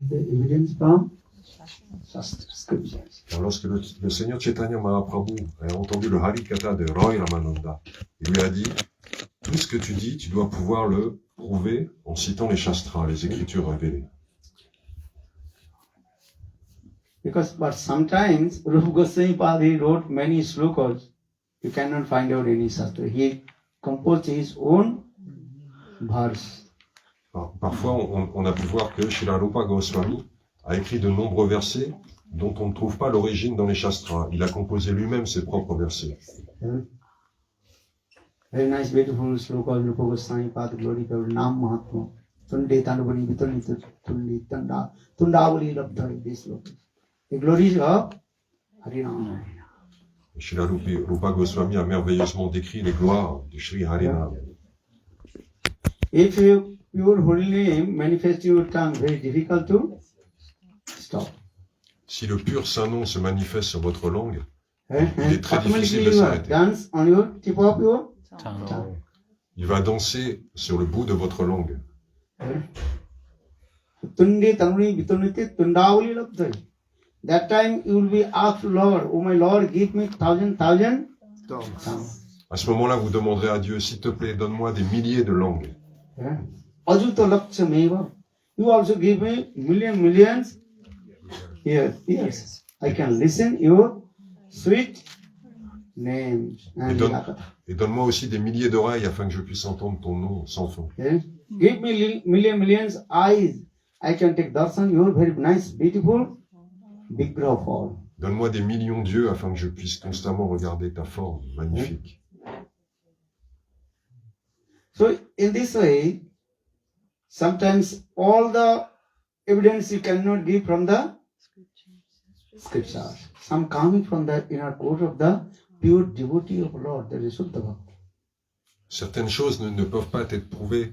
The evidence from Shastra, scriptures. Car lorsque le Seigneur Chaitanya Mahaprabhu a entendu le Harikatha de Roy Ramananda, il lui a dit, tout ce que tu dis, tu dois pouvoir le prouver en citant les Shastras, les Écritures révélées. But sometimes Rupa Goswami Pad, he wrote many slokas. You cannot find out any Shastra. He composed his own verse. Alors, parfois, on a pu voir que Srila Rupa Goswami a écrit de nombreux versets dont on ne trouve pas l'origine dans les Shastras. Il a composé lui-même ses propres versets. Very nice, beautiful sloka of Rupa Goswami Pad, glory to Nam Mahatma. Tunde Tandavani Vitani Tundi Tanda Tundavali Rabdhari, this sloka. The glories of Harinam. Srila Rupa Goswami a merveilleusement décrit les gloires de Sri Harinam. If your holy name manifests your tongue, very difficult to stop. Si le pur Saint-Nom se manifeste sur votre langue, il est très Automatically difficile de you s'arrêter. dance on your tip of your tongue. Il va danser sur le bout de votre langue. Tunde Tanuri Vitanite Tundavali Rabdhari. That time you will be asked, Lord, oh my Lord, give me thousand tongues. À ce moment-là, vous demanderez à Dieu, s'il te plaît, donne-moi des milliers de langues. Ajuta Lakshmeva. You also give me millions. Yes. I can listen your sweet names. Et donne-moi aussi des milliers d'oreilles afin que je puisse entendre ton nom sans fin. Give me millions eyes. I can take darshan, your very nice, beautiful, big form. Donne-moi des millions d'yeux afin que je puisse constamment regarder ta forme magnifique. So in this way, sometimes all the evidence you cannot give from the scriptures. Some coming from the inner core of the pure devotee of Lord, the Suddha Bhakti. Certaines choses ne peuvent pas être prouvées,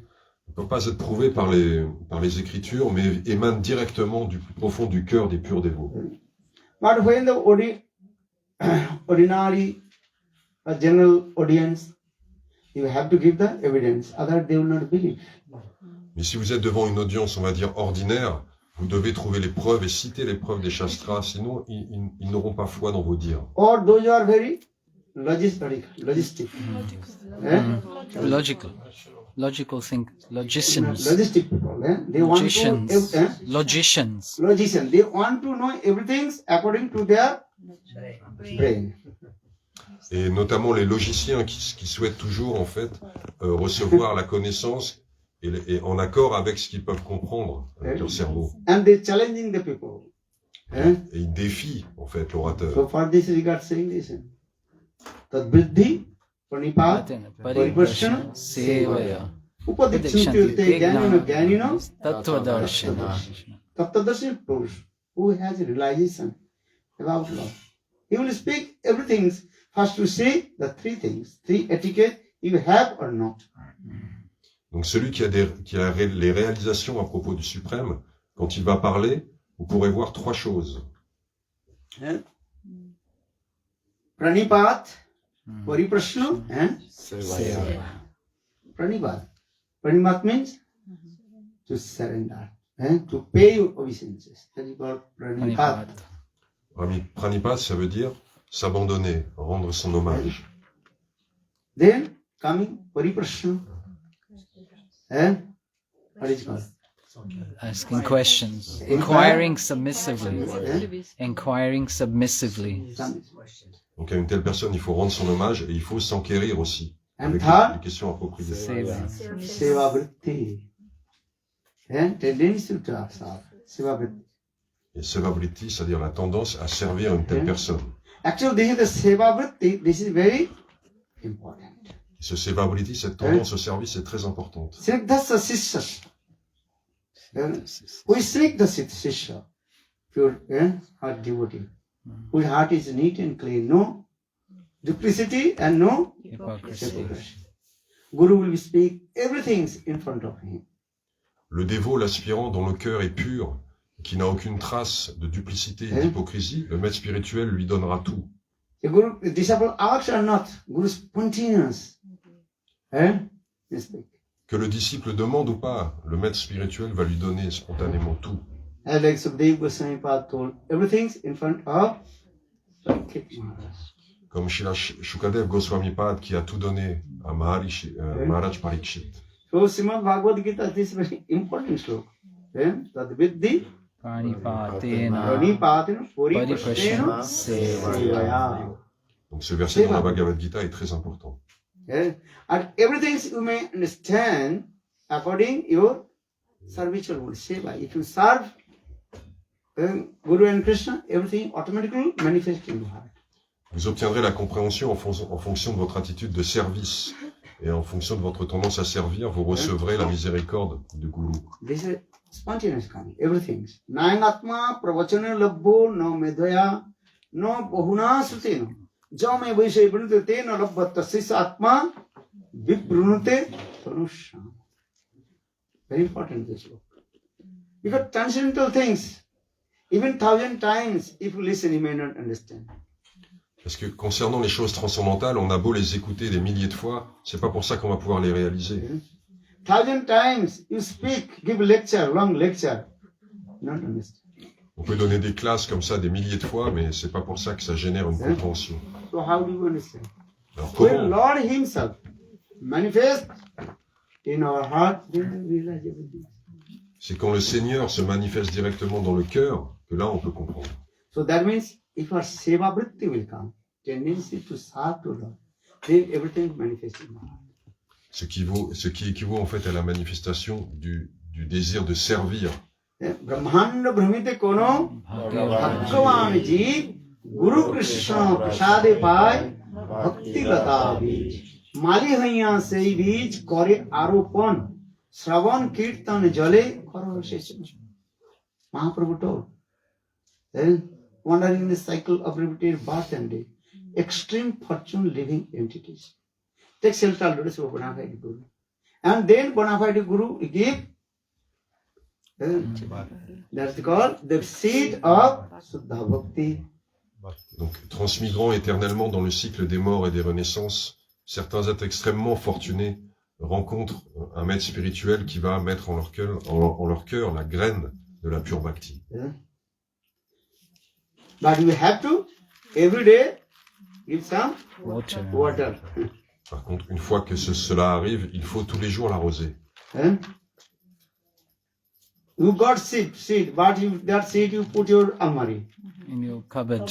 par les Écritures, mais émanent directement du plus profond du cœur des purs dévots. But when the ordinary, general audience, you have to give the evidence, otherwise they will not believe. Mais si vous êtes devant une audience, on va dire, ordinaire, vous devez trouver les preuves et citer les preuves des Shastras, sinon ils n'auront pas foi dans vos dires. Or those who are very logistic. Logical think, logicians. Logistic people. They want Logicians. Logician. They want to know everything according to their brain. Et notamment les logiciens qui souhaitent toujours, en fait, recevoir la connaissance et en accord avec ce qu'ils peuvent comprendre avec leur cerveau. And they challenging the people. Et ils défient, en fait, l'orateur. So for this regard saying this. Tad buddhi pranipad pariprashana sevaya. Upadikshante jnanino Tattvadarshana. Tattvadarshana Purush, who has a realization about love. He will speak everything. First to say the three things, three etiquette you have or not. Donc celui qui a les réalisations à propos du Suprême, quand il va parler, vous pourrez voir trois choses. Pranipad, Pariprashna, and Seva. Pranipad. Pranipad means to surrender, to pay your obeisances. That is called Pranipad. Pranipad, ça veut dire s'abandonner, rendre son hommage. Then coming Pariprashna. What is it called? Asking questions. Inquiring submissively. Inquiring submissively. Donc à une telle personne, il faut rendre son hommage et il faut s'enquérir aussi avec les questions appropriées. Seva vritti. Tendency to observe. Seva vritti. Et seva vritti, c'est-à-dire la tendance à servir une telle personne. Actually, this is the seva vritti. This is very important. Ce seva vritti, cette tendance au service est très importante. Snigdhasa sishya. We seek the sishya, pure heart devotee, whose heart is neat and clean, no duplicity and no hypocrisy. Guru will speak everything in front of him. Le dévot, l'aspirant dont le cœur est pur, qui n'a aucune trace de duplicité et d'hypocrisie, le maître spirituel lui donnera tout. The Guru, the disciple asks or not, Guru spontaneous. Que le disciple demande ou pas, le maître spirituel va lui donner spontanément tout. As like Sukadeva Goswami Pad told, everything's in front of Sankit Maharaj. Comme Srila Shukadev Goswami Pad qui a tout donné à Maharaj Parikshit. So Srimad Bhagavad Gita, this is very important sloka. Tad Vidhi Pranipatena Pranipatena Pariprashena Pariprashena Sevaya. Donc ce verset dans la Bhagavad Gita est très important. And everything you may understand according your servitual mode, seva. If you serve Guru and Krishna, everything automatically manifests in your heart. Vous obtiendrez la compréhension en fonction de votre attitude de service. Et en fonction de votre tendance à servir, vous recevrez la miséricorde du Guru. This is spontaneous coming, everything. Nayanatma pravachana labbo no medhaya no bahuna sutena. Jame vaishay brunute te no labbatta sis atma vibrunute tanusha. Very important this book. Because transcendental things, even 1,000 times, if you listen, you may not understand. Parce que concernant les choses transcendantales, on a beau les écouter des milliers de fois, c'est pas pour ça qu'on va pouvoir les réaliser. 1,000 times you speak, give lecture, long lecture, not understand. On peut donner des classes comme ça des milliers de fois, mais c'est pas pour ça que ça génère une compréhension. So how do you understand? Alors When comment Lord Himself manifests in our heart, then we realize everything. C'est quand le Seigneur se manifeste directement dans le cœur que là on peut comprendre. So that means if our seva vritti will come, tendency to serve to Lord, then everything manifests in our heart. Ce qui équivaut en fait à la manifestation du désir de servir. Brahmanda brahmite kono bhagavan ji Guru Krishna prasade pai bhakti lata bij mali haiya sei bij kore aropan shravan kirtan jale karo session. Mahaprabhu told, wandering in the cycle of repeated birth and death, extreme fortune living entities. Take shelter, lotus of bona fide Guru. And then bona fide Guru give, that's called the seed of Suddha Bhakti. Donc transmigrant éternellement dans le cycle des morts et des renaissances, certains êtres extrêmement fortunés rencontrent un maître spirituel qui va mettre en leur cœur la graine de la pure bhakti. But you have to, every day, give some water. Par contre, une fois que cela arrive, il faut tous les jours l'arroser. You got seed, but that seed you put your almari. In your cupboard.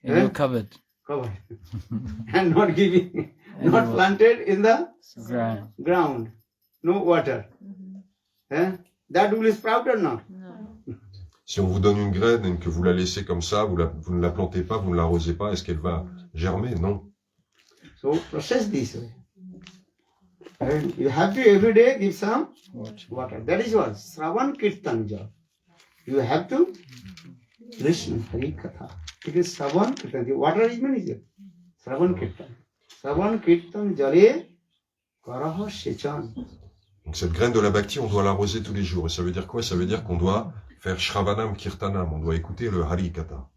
In your cupboard. Covered. And not giving, not planted in the ground. No water. That will sprout or not? Si on vous donne une graine et que vous la laissez comme ça, vous ne la plantez pas, vous ne l'arrosez pas, est-ce qu'elle va germer? Non. So process this way. And you have to every day give some water. That is what Shravan Kirtan job. You have to listen Hari Katha. It is Shravan Kirtan. The water is many. Shravan Kirtan. Shravan Kirtan jale karaha sechan. Donc cette graine de la bhakti, on doit l'arroser tous les jours. Et ça veut dire quoi? Ça veut dire qu'on doit faire Shravanam Kirtanam, on doit écouter le Hari Katha.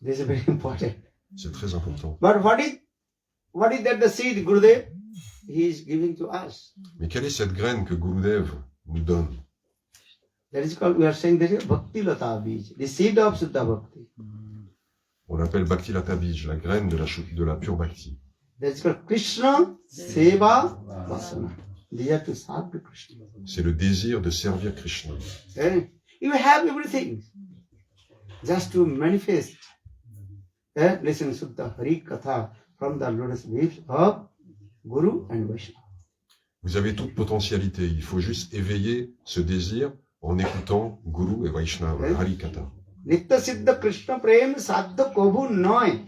This is very important. C'est très important. But what is that the seed Gurudev he is giving to us? Mais quelle est cette graine que Gurudev nous donne? That is called, we are saying that is Bhakti Lata Bij, the seed of Suddha Bhakti. On l'appelle Bhakti Lata Bij, la graine de la pure bhakti. That is called Krishna Seva Vasana. Desire to serve Krishna. C'est le désir de servir Krishna. You have everything just to manifest. Listen Suddha Hari Katha from the lotus leaves of Guru and Vaishnava. Vous avez toute potentialité. Il faut juste éveiller ce désir en écoutant Guru et Vaishnava, Hari Katha. Nitya Siddha Krishna Prem Sadha Kobhu Noy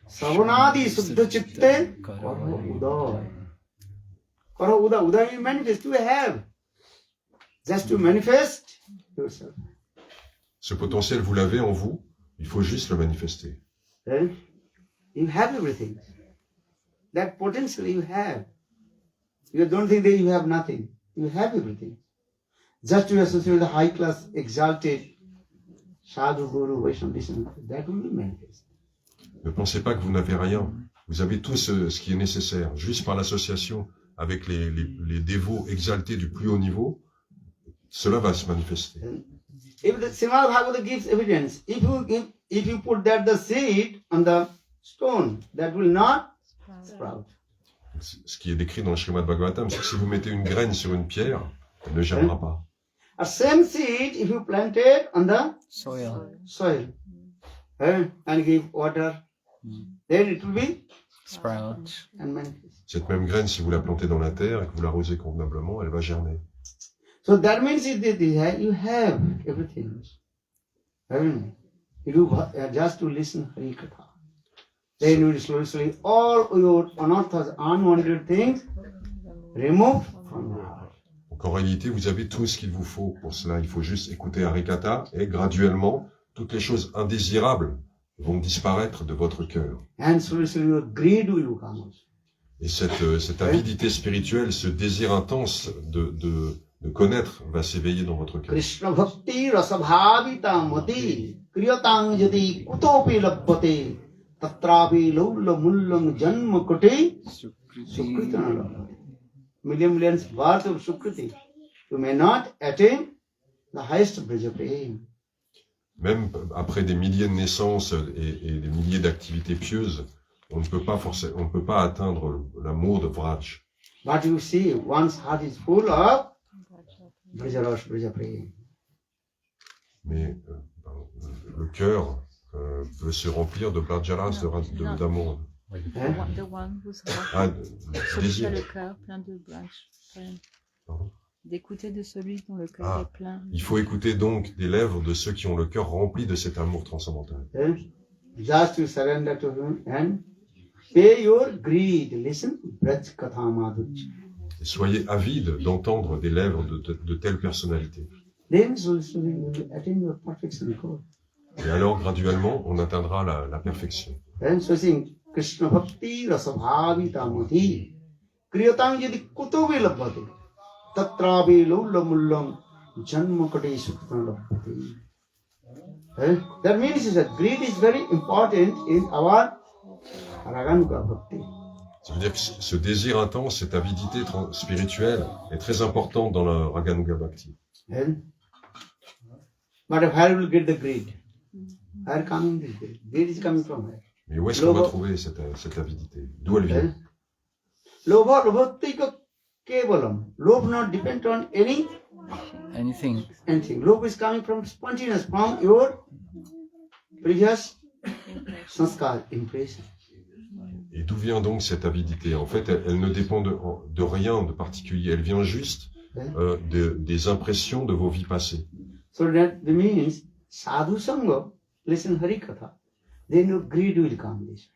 Savanadi Suddha Chitte Karo Uday. Karo Uday. Uday you manifest. You have. Just to manifest yourself. Ce potentiel, vous l'avez en vous. Il faut juste le manifester. You have everything. That potential you have. You don't think that you have nothing. You have everything. Just to associate with the high class, exalted Sadhu, Guru, Vaishnava, that will be manifest. Ne pensez pas que vous n'avez rien. Vous avez tout ce qui est nécessaire. Juste par l'association avec les dévots exaltés du plus haut niveau, cela va se manifester. If the Srimad Bhagavata gives evidence, if you put that the seed on the stone, that will not sprout. Ce qui est décrit dans le Srimad Bhagavatam, c'est que si vous mettez une graine sur une pierre, elle ne germera pas. A same seed, if you plant it on the Soil. soil and give water, then it will be Sprout. and manifest. Cette même graine, si vous la plantez dans la terre et que vous l'arrosez convenablement, elle va germer. So that means you have everything. You just to listen Hari Katha. Then you will slowly all your unorthodox, unwanted things removed from your heart. Donc en réalité, vous avez tout ce qu'il vous faut pour cela. Il faut juste écouter Harikatha et graduellement, toutes les choses indésirables vont disparaître de votre cœur. And slowly your greed will come also. Et cette avidité spirituelle, ce désir intense de connaître va s'éveiller dans votre cœur. Krishna bhakti rasabhavita mati kriyatang yadi kutopi labbate tatrapi laula mullam janma kote sukritana labbate. Millions births of sukriti. You may not attain the highest Braja Prem. Même après des milliers de naissances et des milliers d'activités pieuses, on ne peut pas atteindre l'amour de Vraj. But you see, one's heart is full of Brajarosh Braja Prem. Mais le cœur peut se remplir de Brajaras, d'amour. The one who's heart, Ah, celui qui a désir. le cœur plein de branches. Pardon. D'écouter de celui dont le cœur Ah, est plein. Il faut écouter donc des lèvres de ceux qui ont le cœur rempli de cet amour transcendantal. Just to surrender to him and pay your greed. Listen, Braj Katha Madhuch. Et soyez avides d'entendre des lèvres de telles personnalités. Then slowly you will attain your perfection God. Et alors, graduellement, on atteindra la perfection. And so sing Krishna Bhakti Rasabhavita Mati Kriyatang Yadi Kutovi Labbate Tatravi Lula Mullam Janma Kati Sukhtana Labbate. That means that greed is very important in our Raganuga Bhakti. Ça veut dire que ce désir intense, cette avidité spirituelle est très importante dans le Raganuga Bhakti. But where will get the greed? Where coming this greed? Greed is coming from where? Mais où est-ce qu'on va trouver cette avidité? D'où elle vient? Lobha Lobhatika Kevalam. Lobh not depend on Anything. anything. Lobh is coming from spontaneous, from your previous sanskar, impression. Et d'où vient donc cette avidité? En fait, elle ne dépend de rien de particulier. Elle vient juste des impressions de vos vies passées. So that means sadhu sangha, listen Hari Katha, then your greed will come this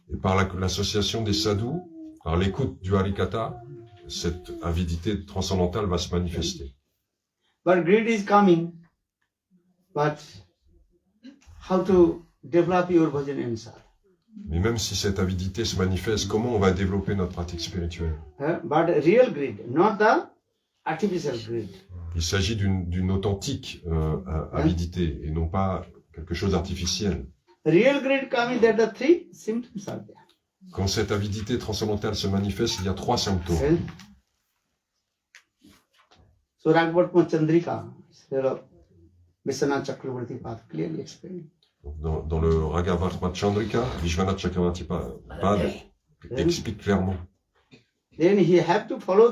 way. Et par l'association des sadhus, par l'écoute du Harikatha, cette avidité transcendantale va se manifester. But greed is coming. But how to develop your bhajan inside? Mais même si cette avidité se manifeste, comment on va développer notre pratique spirituelle? But real greed, not the artificial greed. Il s'agit d'une authentique avidité et non pas quelque chose d'artificiel. Real greed coming, that the three symptoms are there. Quand cette avidité transcendantale se manifeste, il y a 3 symptômes. So Raghavatma Chandrika, Vishwanath Chakravarti Pad clearly explained. Dans le Ragavartma Chandrika, Vishwanath Chakravarti Pad explique clairement. Then he have to follow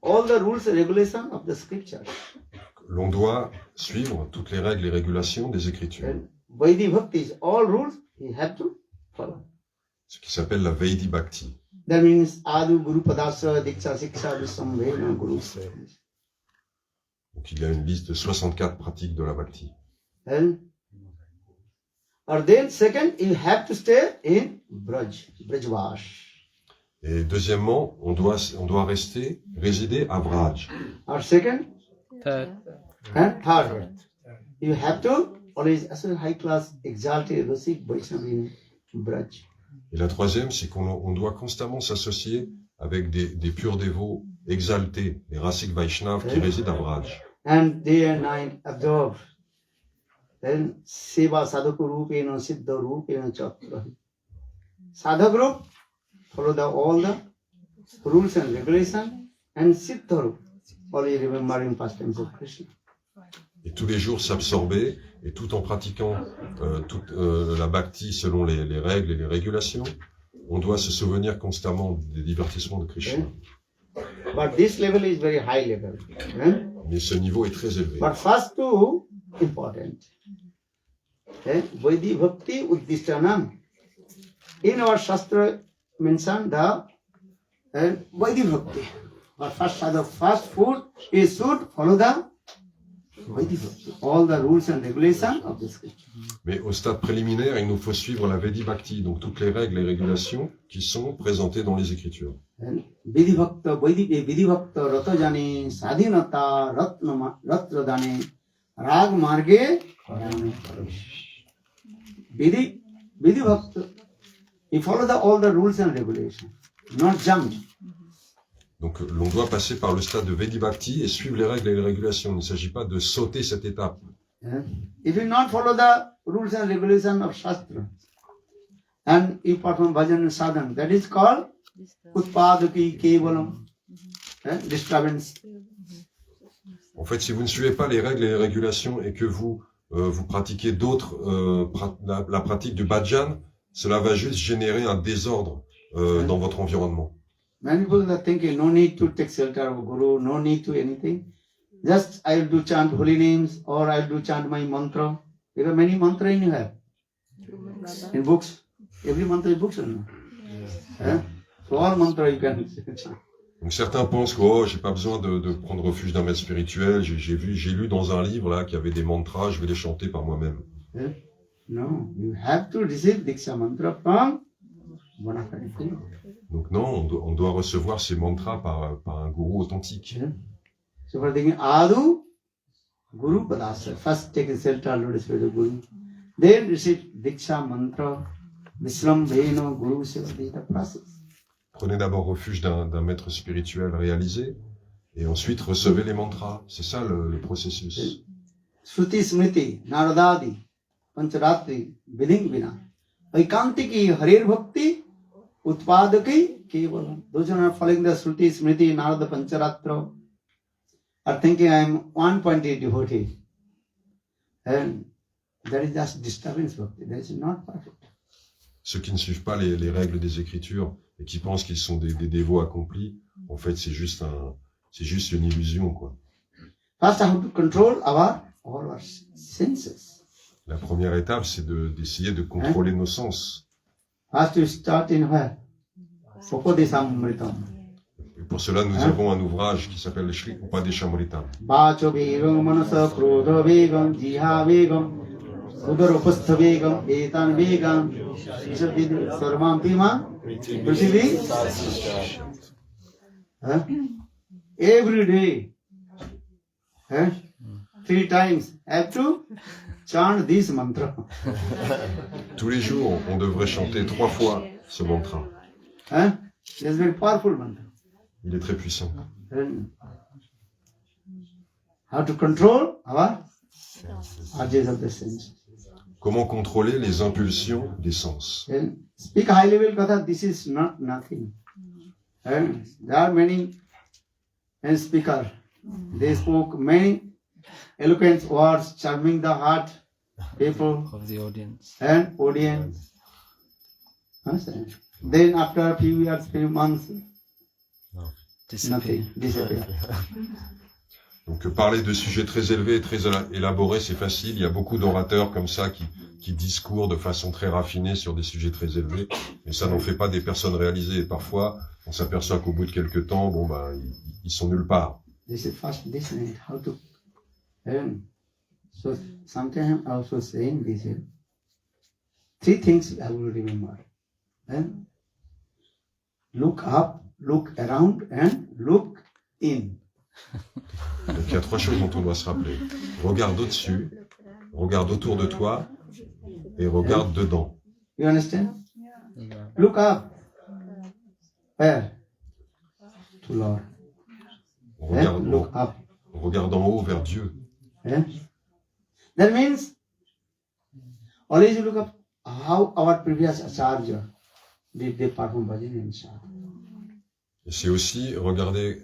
all the rules and regulations of the scripture. L'on doit suivre toutes les règles et régulations des Écritures. And Vaidhi Bhakti is all rules he have to follow. Ce qui s'appelle la Vaidhi Bhakti. That means Adu Guru Padasa Diksha Siksha Visamvena Guru. Donc il y a une liste de 64 pratiques de la Bhakti. And or then second, you have to stay in Brajvash. Et deuxièmement, on doit résider à Vraj. Or second, Third. and third, you have to always associate high class exalted Rasik Vaishnav in Braj. Et la troisième, c'est qu'on doit constamment s'associer avec des purs dévots exaltés, les Rasik Vaishnav qui résident à Vraj. And day and night observe. Then Seva Sadhaku Rupena Siddha Rupena Chakrahi. Sadhak group follow all the rules and regulations, and Siddha Rup always remembering pastimes of Krishna. Et tous les jours s'absorber, et tout en pratiquant toute la bhakti selon les règles et les régulations, on doit se souvenir constamment des divertissements de Krishna. But this level is very high level. Mais ce niveau est très élevé. But first two, important. Vaidhi Bhakti Uddishtanam. In our Shastra mentioned the Vaidhi Bhakti. But first food is should follow the Vaidhi Bhakti. All the rules and regulations of the scripture. Mais au stade préliminaire, il nous faut suivre la Vedi Bhakti, donc toutes les règles et régulations qui sont présentées dans les Écritures. Vidhi Bhakta, Vidhi Bhakta, Rata Jane, Sadhinata, Ratra Dane, Rag Marge, Vidhi Bhakta. You follow all the rules and regulations, not jump. Donc l'on doit passer par le stade de Vedi Bhakti et suivre les règles et les régulations. Il ne s'agit pas de sauter cette étape. If you not follow the rules and regulations of Shastra, and you perform bhajan and sadhana, that is called Utpadaki Kevalam, disturbance. En fait, si vous ne suivez pas les règles et les régulations et que vous pratiquez d'autres, la pratique du bhajan, cela va juste générer un désordre dans votre environnement. Many people are thinking, no need to take shelter of Guru, no need to anything. Just I'll do chant holy names or I'll do chant my mantra. There are many mantras in you have. In books. Every mantra is books or no? So all mantra you can chant. Donc certains pensent que oh, j'ai pas besoin de prendre refuge d'un maître spirituel. J'ai lu dans un livre là qu'il y avait des mantras, je vais les chanter par moi-même. No, you have to receive Diksha mantra from bona fide Guru. Donc non, on doit recevoir ces mantras par un gourou authentique. So for thinking Adu Guru Padasya. First take a shelter, Lord Spirit of Guru. Then receive Diksha mantra, Visram Bheno Guru Sevadi, the process. Prenez d'abord refuge d'un maître spirituel réalisé, et ensuite recevez les mantras. C'est ça le processus. Shruti Smriti, Naradadi, Pancharatri, Viding Vina, Vaikantiki, Harir Bhakti, Utpadaki, Kevalam. Those who are not following the Shruti Smriti, Narada Pancharatra, are thinking I am 1.8 devotee. And that is just disturbance Bhakti. That is not perfect. Ceux qui ne suivent pas les règles des Écritures et qui pensent qu'ils sont des dévots accomplis, en fait, c'est juste une illusion, quoi. First, I have to control all our senses. La première étape, c'est d'essayer de contrôler nos sens. First, you start in where? Upadeshamritam. Et pour cela, nous avons un ouvrage qui s'appelle Shri Upadeshamritam. Vacho vegam, manasa krodha vegam, jiha vegam, udara vegam, etan vegam, sarvam pima, prithvi. Every day, 3 times, have to chant this mantra. Tous les jours, on devrait chanter 3 fois ce mantra. It's a very powerful mantra. Il est très puissant. How to control our urges of the sense. Comment contrôler les impulsions des sens? Speak high level katha, this is not nothing. There are many speakers. They spoke many eloquent words, charming the heart, people Of the audience. and audience. Understand? Then after a few years, few months, Disappear. nothing, disappear. Donc parler de sujets très élevés et très élaborés, c'est facile. Il y a beaucoup d'orateurs comme ça qui discourent de façon très raffinée sur des sujets très élevés, mais ça n'en fait pas des personnes réalisées. Et parfois, on s'aperçoit qu'au bout de quelques temps, ils sont nulle part. This is first this and how to so sometimes I also saying this here. 3 things I will remember. Look up, look around and look in. Donc il y a 3 choses dont on doit se rappeler. Regarde au-dessus, regarde autour de toi et regarde dedans. You understand? Yeah. Look up. Where? To Lord. Look up. On regarde en haut vers Dieu. That means always you look up how our previous acharya did they perform bhajan and sadhana. Et c'est aussi regarder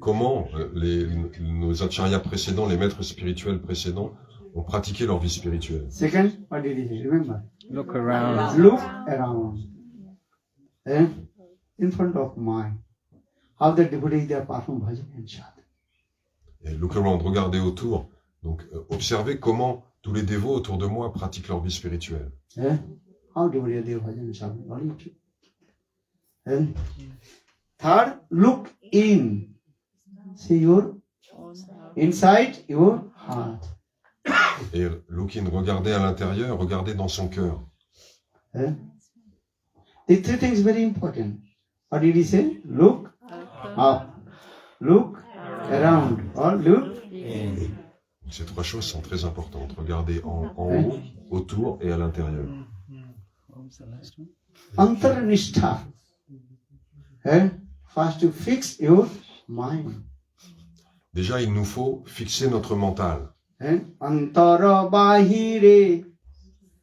comment nos acharyas précédents, les maîtres spirituels précédents, ont pratiqué leur vie spirituelle. Second, what did he say? Remember? Look around. Look around. In front of mind. How the devotees they perform bhajan and sadhana. Et look around, regardez autour. Donc, observez comment tous les dévots autour de moi pratiquent leur vie spirituelle. How devotees they bhajan and sadhana. All you do. Third, look in. See your inside your heart. Et look in, regardez à l'intérieur, regardez dans son cœur. These three things very important. What did he say? Look up, look around, or look. Ces trois choses sont très importantes. Regardez en haut, autour et à l'intérieur. What was the last one? Antarnishtha. First to fix your mind. Déjà, il nous faut fixer notre mental. Antara bahire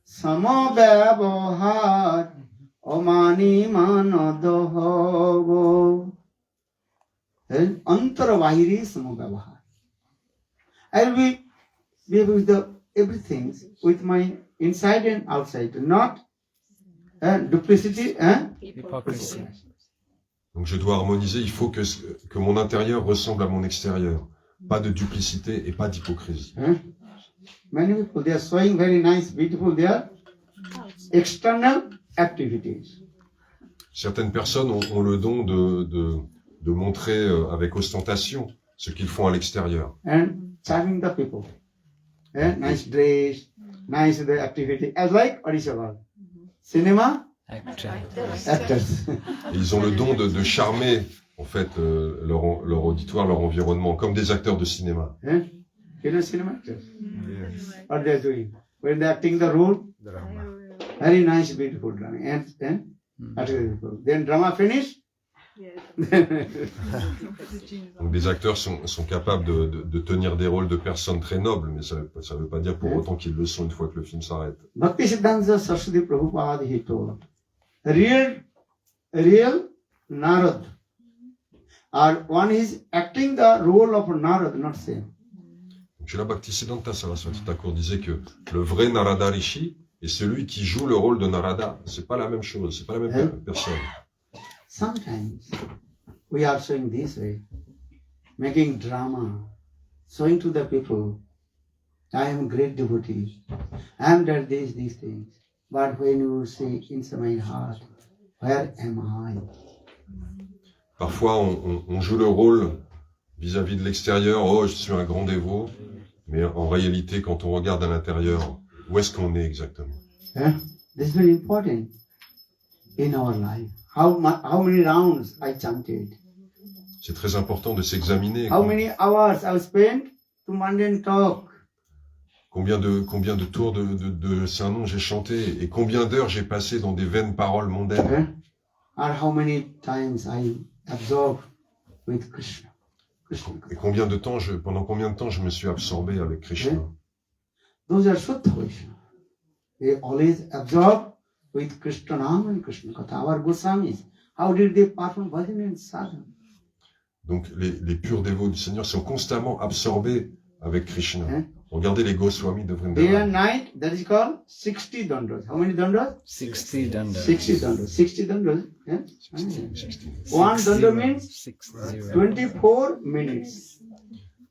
samabhyavahar omani manadoho. Antara bahire samabhyavahar. I will be with the everything with my inside and outside, not duplicity and Hypocrisy. Donc je dois harmoniser, il faut que mon intérieur ressemble à mon extérieur. Pas de duplicité et pas d'hypocrisie. Many people, they are showing very nice, beautiful, their external activities. Certaines personnes ont le don de montrer avec ostentation ce qu'ils font à l'extérieur. And charming the people. Nice dress, nice the activity. As like, what is it called? Cinema Actor. actors. Et ils ont le don de charmer en fait leur auditoire, leur environnement, comme des acteurs de cinéma. You know cinema actors? What they are doing? When they are acting the role, very nice, beautiful drama. And then drama finish. Donc des acteurs sont capables de tenir des rôles de personnes très nobles, mais ça veut pas dire pour autant qu'ils le sont une fois que le film s'arrête. Bhakti Siddhanta Saraswati Prabhupada, he told, real Narad, or one is acting the role of Narad, not same. Srila Bhaktisiddhanta Saraswati Thakur disait que le vrai Narada Rishi est celui qui joue le rôle de Narada. C'est pas la même chose, c'est pas la même personne. Sometimes we are showing this way, making drama, showing to the people, I am a great devotee, I am that these things. But when you say inside my heart, where am I? Parfois, on joue le rôle vis-à-vis de l'extérieur. Oh, je suis un grand dévot. Mais en réalité, quand on regarde à l'intérieur, où est-ce qu'on est exactement? This is very important in our life. How many rounds I chanted? C'est très important de s'examiner. How many hours I spent to mundane talk? Combien de tours de Saint-Nom j'ai chanté et combien d'heures j'ai passé dans des vaines paroles mondaines. Or how many times I absorbed with Krishna. Et pendant combien de temps je me suis absorbé avec Krishna. Those are Shuddha Vaishnava. They always absorb with Krishna Nama and Krishna Katha. Our Goswamis, how did they perform bhajan and sadhana? Donc les purs dévots du Seigneur sont constamment absorbés avec Krishna. Regardez les Goswamis de Day and Vrindavan. night, that is called 60 dandas. How many dandas? 60 dandas. 60 dandas. 60 dandas. One danda means 60. 24 minutes.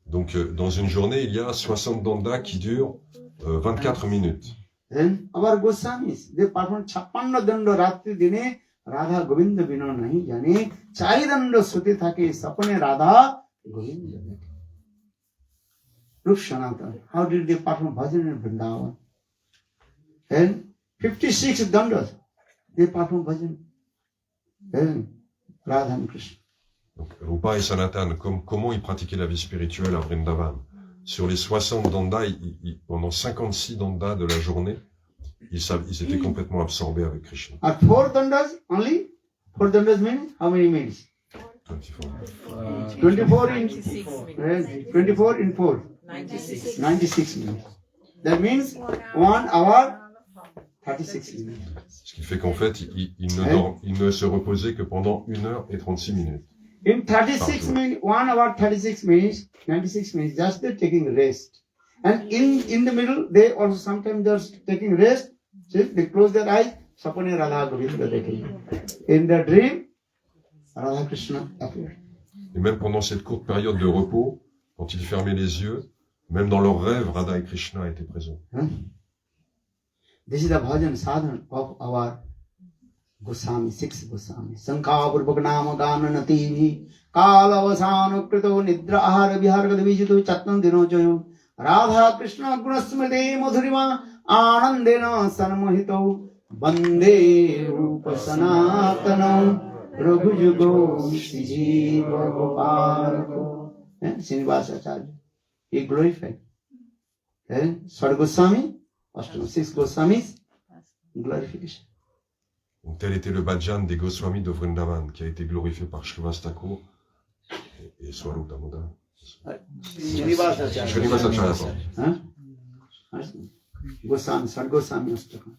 Donc dans une journée, il y a 60 dandas qui durent 24 minutes. Then our Goswamis, they perform 56 danda ratri dine Radha Govinda bina nahi jane. 4 danda sote thake sapne Radha Govinda. Look Sanatana, how did they perform bhajan in Vrindavan? And 56 dandas, they perform bhajan. Then Radha and Krishna. Donc, Rupa et Sanatan, comment ils pratiquaient la vie spirituelle à Vrindavan? Sur les 60 dandas, pendant 56 dandas de la journée, ils étaient complètement absorbés avec Krishna. At 4 dandas only? 4 dandas means how many minutes? 24. 24 in 96 24 in 4. 96 minutes. That means 1 hour 36 minutes. Ce qui fait qu'en fait, il ne se reposait que pendant 1 heure et 36 minutes. In 36 minutes, 1 hour 36 minutes, 96 minutes, just they're taking rest. And in the middle, they also sometimes they're taking rest. See, they close their eyes. Sapane Radha Govinda dekhi. In the dream, Radha Krishna appeared. Et même pendant cette courte période de repos, quand ils fermaient les yeux, même dans leurs rêves, Radha et Krishna étaient présents. This is the bhajan sadhana of our Goswami, 6 Goswami. Sankha Purvakanama Gananativi Kalavasana Krito Nidra Ahara Vihargada Vijitu Chatnan Dino Joyo Radha Krishna Gunasmriti Madhurima Anandena Sanmohito Bande Rupa Sanatanam Raghujugo Shrijiva Gopalako. Srinivasa Acharya, he glorified. Sar Goswami, 6 Goswamis, glorification. Donc tel était le bhajan des Goswamis de Vrindavan, qui a été glorifié par Srivas Thakur et Swarup Damodar. Srinivasa Acharya. Srinivasa Acharya. Goswami, Sar Goswami Astaka.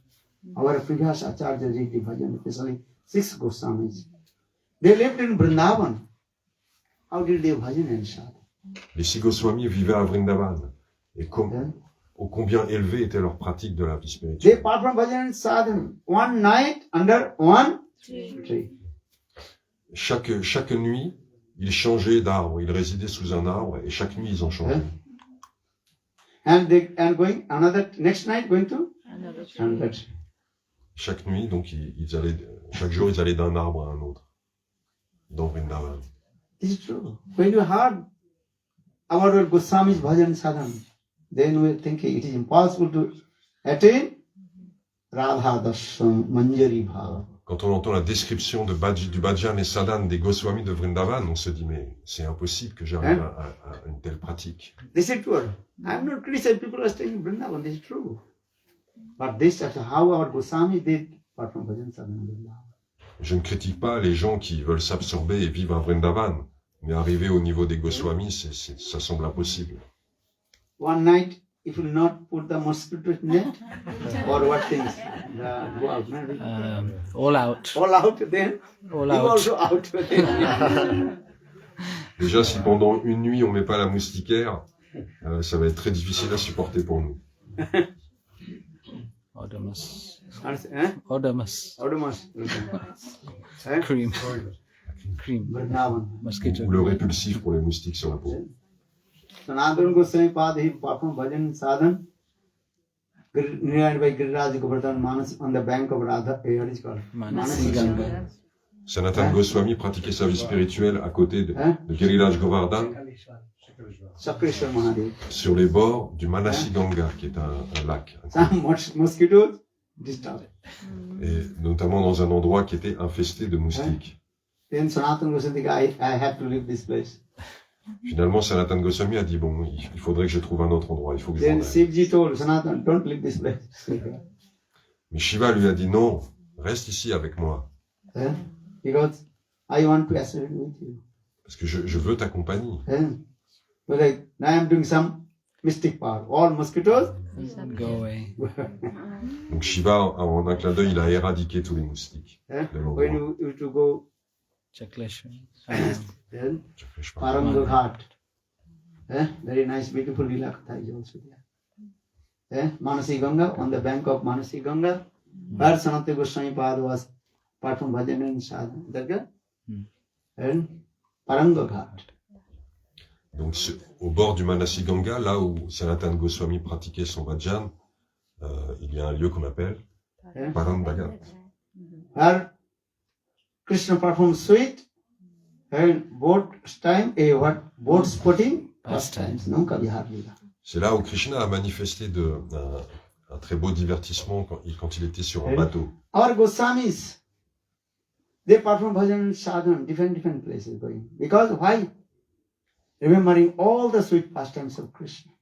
Our previous Acharya did the bhajan, especially 6 Goswamis. They lived in Vrindavan. How did they bhajan and sadhana? Les 6 Goswamis vivaient à Vrindavan. Et ô combien élevée était leur pratique de la vie They spirituelle. perform bhajan and sadhana one night under one tree. Chaque nuit, ils changeaient d'arbre. Ils résidaient sous un arbre et chaque nuit, ils en changeaient. And going another next night going to another tree. Chaque nuit, donc, chaque jour, ils allaient d'un arbre à un autre. Dans Vrindavan. This is true. When you heard our Goswami's bhajan sadhana, then we think it is impossible to attain Radha Darshan Manjari Bhava. Quand on entend la description du bhajan et sadhan des Goswamis de Vrindavan, on se dit, mais c'est impossible que j'arrive à une telle pratique. This is true. I am not criticizing people are staying in Vrindavan. This is true. But this is how our Goswami did perform bhajan sadhana in Vrindavan. Je ne critique pas les gens qui veulent s'absorber et vivre à Vrindavan, mais arriver au niveau des Goswamis, ça semble impossible. One night, if you will not put the mosquito net or what things, go out. All out. All out then. All You out. also out then. Déjà, si pendant une nuit on met pas la moustiquaire, ça va être très difficile à supporter pour nous. Odomus. Eh? Odomus. Odomus. Eh? Cream. Cream. Vrindavan. Mosquito. Ou le répulsif pour les moustiques sur la peau. Sanatana Goswami Pad, he performed bhajan sadhan near by Giriraj Govardhan Manas on the bank of Radha, what is called? Manasi Ganga. Sanatana Goswami pratiquait sa vie spirituelle à côté de Giriraj Govardhan, Sakreshwar Mahadev. sur les bords du Manasi Ganga, qui est un lac. Some mosquitoes disturbed. Et notamment dans un endroit qui était infesté de moustiques. Then Sanatana Goswami, I have to leave this place. Finalement, Sanatana Goswami a dit, bon, il faudrait que je trouve un autre endroit, il faut que je m'en Then aille. Shivji told Sanatana, don't leave this place. Mais Shiva lui a dit, non, reste ici avec moi, Because I want to associate with you. parce que je veux ta compagnie. But like, now I am doing some mystic power. All mosquitoes. Go away. Donc Shiva, en un clin d'œil, il a éradiqué tous les moustiques. When you used to go Chakleshwar. then Je sais pas. Paranga Ghat. Very nice, beautiful Lila Katha is also there. Manasi Ganga, on the bank of Manasi Ganga, where Sanatana Goswami Pad was performed bhajan and sadhana. And Paranga Ghat. Donc au bord du Manasi Ganga, là où Sanatana Goswami pratiquait son bhajan, il y a un lieu qu'on appelle Parandagat. Where Krishna performed sweet and boat time, boat spotting pastimes. No Kabihar Lila. C'est là où Krishna a manifesté un très beau divertissement quand il était sur un bateau. Our Goswamis, they perform bhajan and sadhana, different places going. Because why? Remembering all the sweet pastimes of Krishna.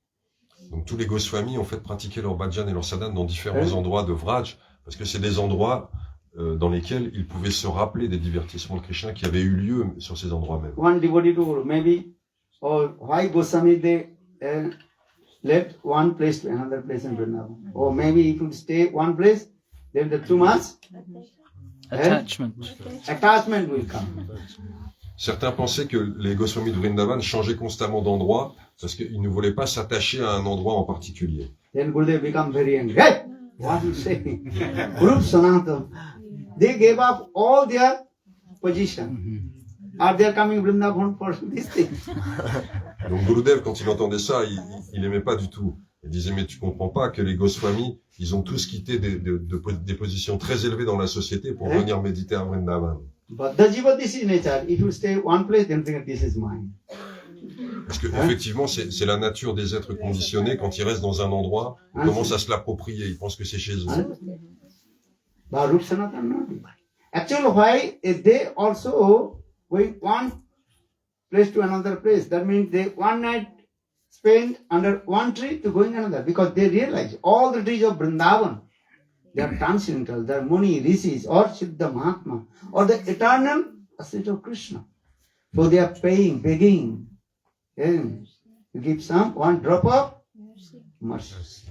Donc tous les Goswamis ont fait pratiquer leur bhajan et leur sadhana dans différents endroits de Vraj, parce que c'est des endroits dans lesquels ils pouvaient se rappeler des divertissements de Krishna qui avaient eu lieu sur ces endroits même. One devotee told maybe, why Goswami they left one place to another place in Vrindavan. Or maybe if you stay one place, then the too much Attachment. attachment will come. Certains pensaient que les Goswamis de Vrindavan changeaient constamment d'endroit parce qu'ils ne voulaient pas s'attacher à un endroit en particulier. Then Gurudev become very angry. Hey, what you say? Rup Sanatana. They gave up all their position. Are they coming Vrindavan for this thing? Donc Gurudev, quand il entendait ça, il aimait pas du tout. Il disait, mais tu comprends pas que les Goswamis, ils ont tous quitté des positions très élevées dans la société pour venir méditer à Vrindavan. But the jiva, this is nature. If you stay one place, then think this is mine. Parce que effectivement, c'est la nature des êtres conditionnés. Quand ils restent dans un endroit, ils commencent à se l'approprier. Ils pensent que c'est chez eux. But Rup Sanatana, no. Actually, why is they also going one place to another place? That means they one night spend under one tree to going another, because they realize all the trees of Vrindavan, they are transcendental, they are Muni, Rishis, or Siddha Mahatma, or the eternal state of Krishna. So they are paying, begging, and to give some, one drop of mercy.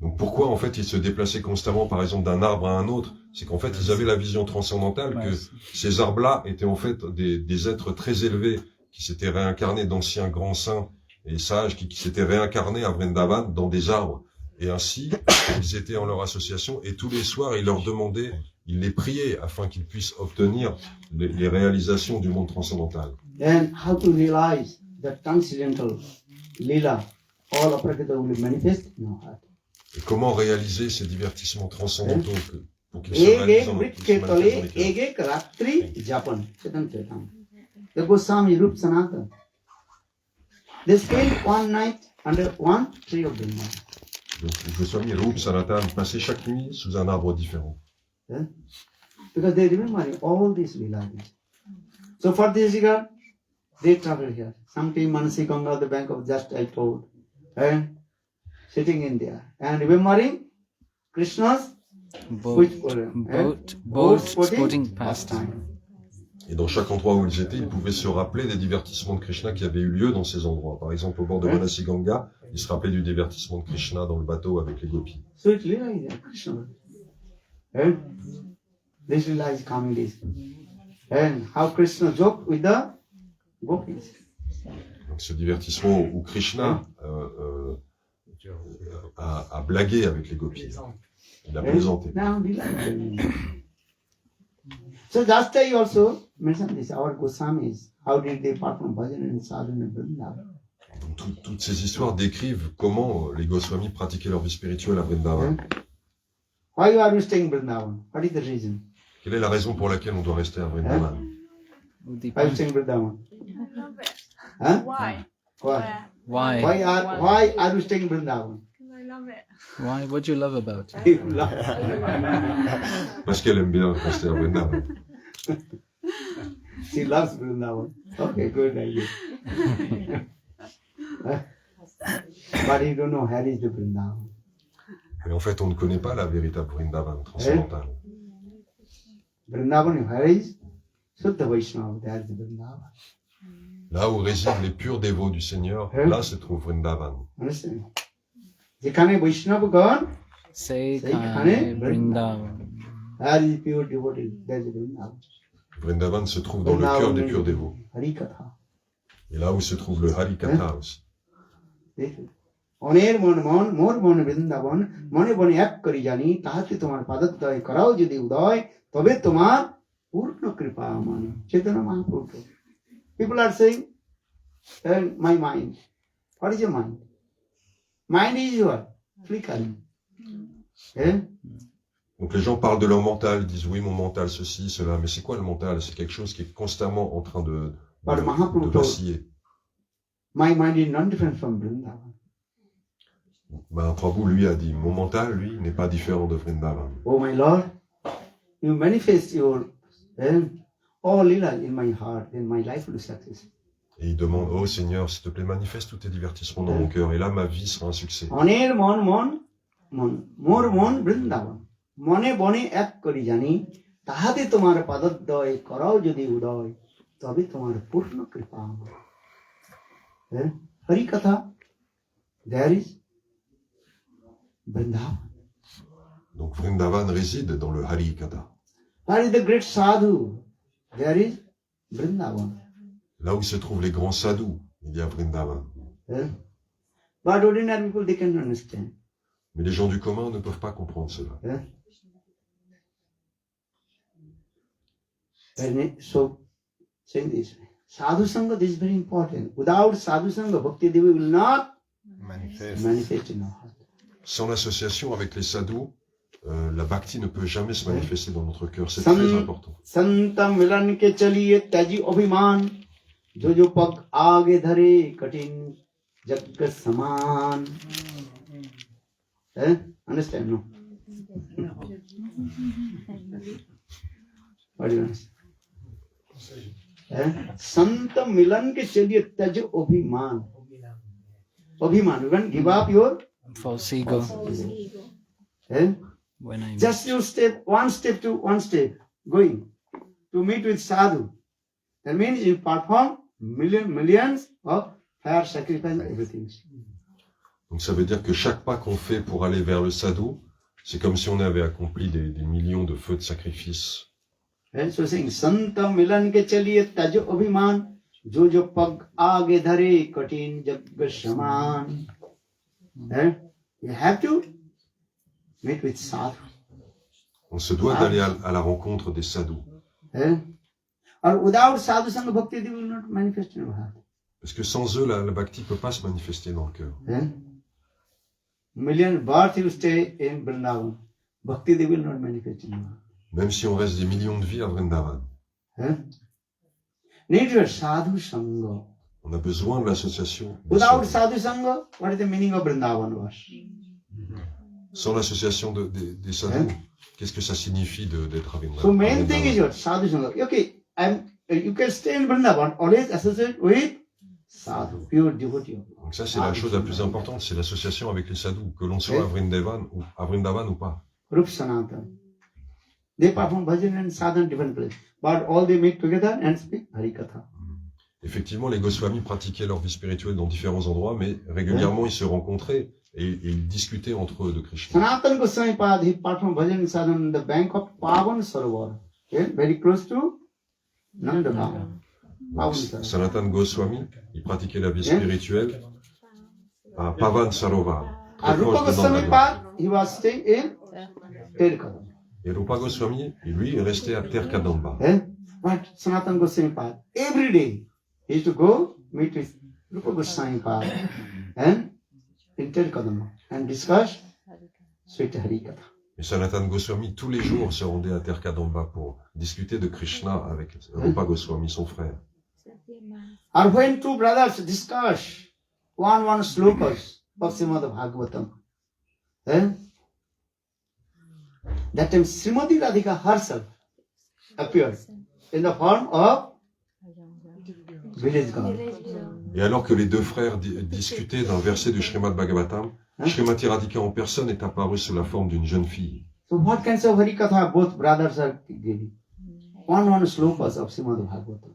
Donc pourquoi en fait ils se déplaçaient constamment par exemple d'un arbre à un autre? C'est qu'en fait ils avaient la vision transcendantale que ces arbres-là étaient en fait des êtres très élevés qui s'étaient réincarnés d'anciens grands saints et sages qui s'étaient réincarnés à Vrindavan dans des arbres. Et ainsi, ils étaient en leur association et tous les soirs ils leur demandaient, ils les priaient afin qu'ils puissent obtenir les réalisations du monde transcendantal. Then how to realize that transcendental lila, all Aprakita will manifest in our heart. Et comment réaliser ces divertissements transcendantaux pour qu'ils se réalisent dans notre Egek Ratri Japan. The Goswami Rup Sanatana. They spent one night under one tree of Vrindavan. Donc, les Goswamis Rup Sanatana passaient chaque nuit sous un arbre différent. Because they remember all these villages. So for this regard, they travel here. Sometime Manasi Ganga, the bank of just I told, and sitting in there and remembering Krishna's boat sporting pastime. Et dans chaque endroit où ils étaient, ils pouvaient se rappeler des divertissements de Krishna qui avaient eu lieu dans ces endroits. Par exemple, au bord de Manasi Ganga, ils se rappelaient du divertissement de Krishna dans le bateau avec les gopis. So it's Lila is Krishna. And this Lila is coming this. And how Krishna joked with the gopis. Donc ce divertissement où Krishna a blagué avec les gopis. Il a plaisanté. Now Lila is coming. So last I also mentioned this, our Goswamis, how did they perform bhajan and sadhana in Vrindavan. Toutes ces histoires décrivent comment les Goswamis pratiquaient leur vie spirituelle à Vrindavan. Why are you staying in Vrindavan? What is the reason? Quelle est la raison pour laquelle on doit rester à Vrindavan? Why are you staying in Vrindavan? Huh? Why? Why? Why? Why are you staying in Vrindavan? I love it. Why? What do you love about it? Parce qu'elle aime bien rester à Vrindavan. She loves Vrindavan. Okay, good idea. But you don't know where is the Vrindavan. Mais en fait, on ne connaît pas la véritable Vrindavan transcendantale. Vrindavan, where is Suddha Vaishnava? There is the Vrindavan. Là où résident les purs dévots du Seigneur, là se trouve Vrindavan. Understand? Jekhane Vaishnavagan, Sekhane Vrindavan. where is pure devotee? There is the Vrindavan. Vrindavan se trouve dans le cœur des purs dévots. Harikatha. Et là où se trouve le Harikatha aussi. অনের মন মন মোর মন বৃন্দাবন মনে বনে এক করি জানি তাহাতে তোমার পাদোদয় করাও যদি উদয় তবে তোমার পূর্ণ কৃপা মান চেতনা মহাপুরুষ. People are saying, my mind. What is your mind? Mind is your flickering. Donc les gens parlent de leur mental, ils disent oui mon mental ceci, cela, mais c'est quoi le mental? C'est quelque chose qui est constamment en train de vaciller. My mind is not different from Vrindavan. Mahaprabhu lui a dit, mon mental lui n'est pas différent de Vrindavan. Oh my Lord, you manifest your all lila in my heart, then my life will be successful. Et il demande, oh Seigneur, s'il te plaît, manifeste tous tes divertissements dans mon cœur, et là ma vie sera un succès. অনের মন মন মন মোর মন বৃন্দাবন মনে বনে এক করি জানি তাহাতে তোমার পাদোদয় করাও যদি উদয় তবে তোমার পূর্ণ কৃপা আমার. হরি কথা, there is Vrindavan. Donc Vrindavan réside dans le Harikatha. Where is the great sadhu? There is Vrindavan. Là où se trouvent les grands sadhus, il y a Vrindavan. Eh? But ordinary people, they can understand. Mais les gens du commun ne peuvent pas comprendre cela. Eh? So, saying this, sadhu sangha, this is very important. Without sadhu sangha, Bhakti Devi will not manifest in our heart. Sans l'association avec les sadhus, la bhakti ne peut jamais se manifester dans notre cœur. C'est très important. Santam milan ke chaliye taji abhiman, jo pag aage dhare katin jag saman. Understand? No? What do you understand? Santam milan ke chaliye taji abhiman. Abhiman, you can give up your False ego. When I just you one step to one step, going to meet with sadhu. That means you perform millions of fire sacrifice, everything. Donc ça veut dire que chaque pas qu'on fait pour aller vers le sadhu, c'est comme si on avait accompli des millions de feux de sacrifice. So saying, Santa milan ke chaliye taj abhiman, jo pag aage dhare katin jag shaman. You have to meet with sadhu. On se doit d'aller à la rencontre des sadhus. Or without sadhu sangha, bhakti will not manifest in our heart. Parce que sans eux, la bhakti ne peut pas se manifester dans le cœur. Million births you stay in Vrindavan, bhakti they will not manifest in our heart. Même si on reste des millions de vies à Vrindavan. Need your sadhu sangha. On a besoin de l'association. Without sadhu sangha, what is the meaning of Vrindavan was? Sans l'association des sadhus, qu'est-ce que ça signifie d'être à Vrindavan? So main thing is your sadhu sangha. Okay, you can stay in Vrindavan, always associate with sadhu, pure devotee. Donc ça, c'est la chose la plus importante, c'est l'association avec les sadhus, que l'on soit à Vrindavan ou pas. Rup Sanatan. They perform bhajan and sadhana different place, but all they meet together and speak Harikatha. Effectivement, les Goswamis pratiquaient leur vie spirituelle dans différents endroits, mais régulièrement ils se rencontraient et ils discutaient entre eux de Krishna. Sanatan Goswami Pad, he performed bhajan and sadhana on the bank of Pavan Sarovar, very close to Nandagaon. Sanatan Goswami, il pratiquait la vie spirituelle à Pavan Sarovar. And Rupa Goswami Pad, he was staying in Terikadam. Et Rupa Goswami, lui, est resté à Terkadamba. But Sanatan Goswami Pad, every day, he used to go meet with Rupa Goswami Pad and in Terikadam and discuss Sweet Harikatha. Et Sanatan Goswami, tous les jours, se rendait à Terkadamba pour discuter de Krishna avec Rupa Goswami, son frère. Or when two brothers discuss one slokas of Srimad Bhagavatam, that time Srimati Radhika herself appeared in the form of village girl. Et alors que les deux frères discutaient d'un verset du Srimad Bhagavatam, Srimati Radhika en personne est apparue sous la forme d'une jeune fille. So what kinds of Harikatha both brothers are giving? One slokas of Srimad Bhagavatam.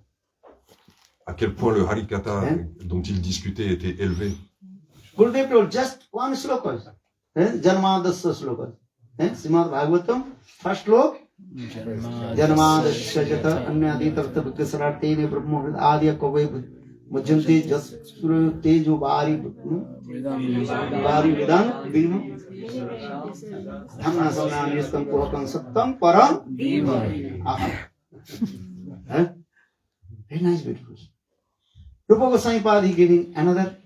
À quel point le Harikatha dont ils discutaient était élevé. Gurudev told just one slokas, Janmadasya slokas. Srimad Bhagavatam, first slok, Janmadasya jata anyaditartha vikrasarartene brahma adya kavai mujjanti jasura tejo bari vidam bhima dhamma samnaniyastam kuhakam sattam param aha. Very nice, beautiful. Rupa Goswami Pad, he giving another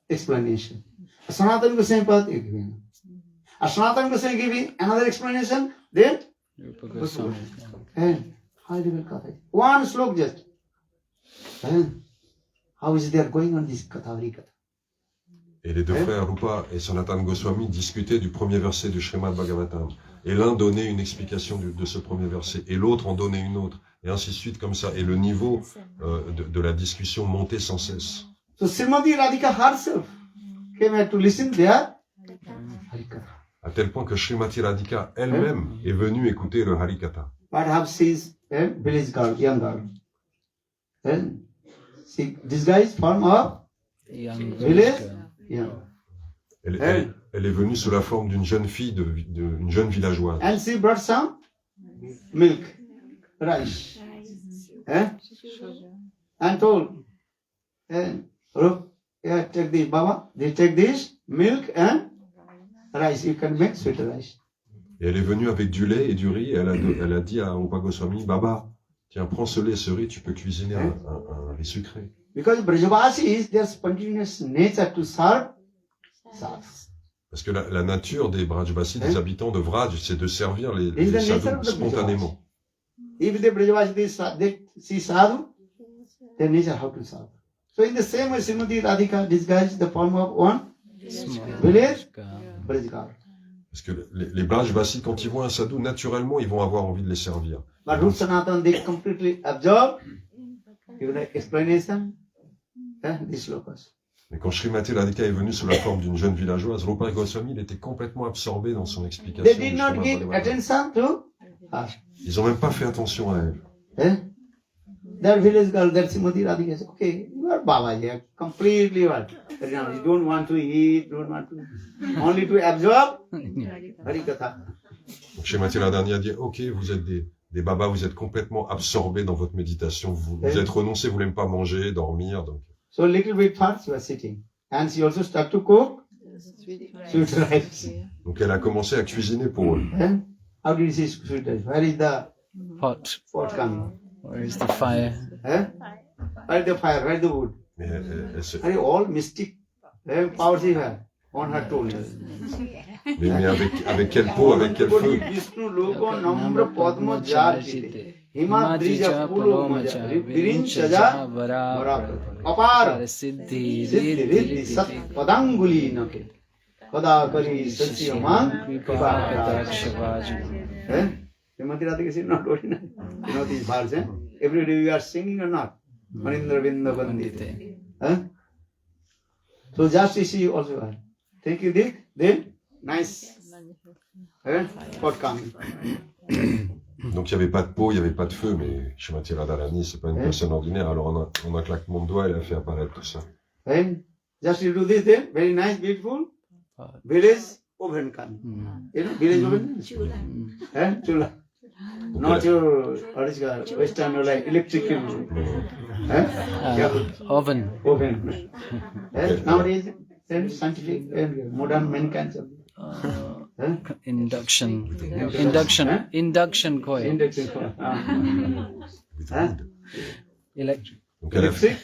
explanation. Sanatana Goswami Pad, he giving. Sanatana Goswami giving another explanation, then Rupa Goswami. and how they will Katha. One slok just. And how is they are going on this Katha, Harikatha? Et les deux frères Rupa et Sanatan Goswami discutaient du premier verset du Srimad Bhagavatam. Et l'un donnait une explication de ce premier verset, et l'autre en donnait une autre, et ainsi de suite comme ça. Et le niveau de la discussion montait sans cesse. So Srimati Radhika herself came here to listen there. Harikatha. À tel point que Srimati Radhika elle-même est venue écouter le Harikatha. Perhaps she is a village girl, young girl. And she disguised form of Young village. girl. Yeah. Elle est venue sous la forme d'une jeune fille, d'une jeune villageoise. And she brought some milk, rice. and told, Rup, yeah, take this, Baba, they take this milk and rice. You can make sweet rice. Et elle est venue avec du lait et du riz, et elle a dit à Rupa Goswami, Baba, tiens, prends ce lait, ce riz, tu peux cuisiner un riz sucré. Because Brajavasis, their spontaneous nature to serve. Parce que la nature des Brajavasis, des habitants de Vraj, c'est de servir les It's the nature sadhus of the spontanément. If the Brajavasis, they see sadhu, their nature how to serve. So in the same way, Srimati Radhika disguised the form of one village, Brajgar. Parce que les Brajavasis, quand ils voient un sadhu, naturellement, ils vont avoir envie de les servir. But Rup Sanatan, they completely absorb. Give the explanation. These slokas. Mais quand Srimati Radhika est venue sous la forme d'une jeune villageoise, Rupa Goswami, il était complètement absorbé dans son explication. They did du not chemin give Bhagavad. attention to her. Ils n'ont même pas fait attention à elle. That village girl, that Srimati Radhika said, okay, you are Baba here, completely what? You don't want to eat, don't want to, only to absorb Harikatha. Donc Srimati Radharani a dit, ok, vous êtes des babas, vous êtes complètement absorbés dans votre méditation, vous êtes renoncés, vous n'aimez pas manger, dormir, donc. So little bit first she was sitting. And she also started to cook sweet rice. Donc elle a commencé à cuisiner pour eux. How did she sweet rice? Where is the Pot. pot coming? Where is the fire? Where is the fire? Where is the wood? Mais elle se- Are all mystic powers she had on her toes. mais avec quelle peau, avec quel feu? Vishnu logo namra padma jarjite. Himadrija pulo maja. Virin chaja vara. Apar. Siddhi Siddhi riddhi sat padanguli nake. Kada kari sachiyaman kripa katakshavaju. Srimati Radhika is not ordinary. You know these bars, Every day we are singing or not? Manindra Vinda Bandite. So just she also had. Take you this, then nice pot coming. Donc il n'y avait pas de peau, il n'y avait pas de feu, mais Srimati Radharani, c'est pas une personne ordinaire, alors en un claquement de doigts, elle a fait apparaître tout ça. And just you do this then, very nice, beautiful. Village oven coming. You know, village oven? Chula. Not your Western like electrical Oven. oven. Nowadays, then scientific and modern many kinds of Induction. Induction coil. induction. Electric. Donc elle Electric?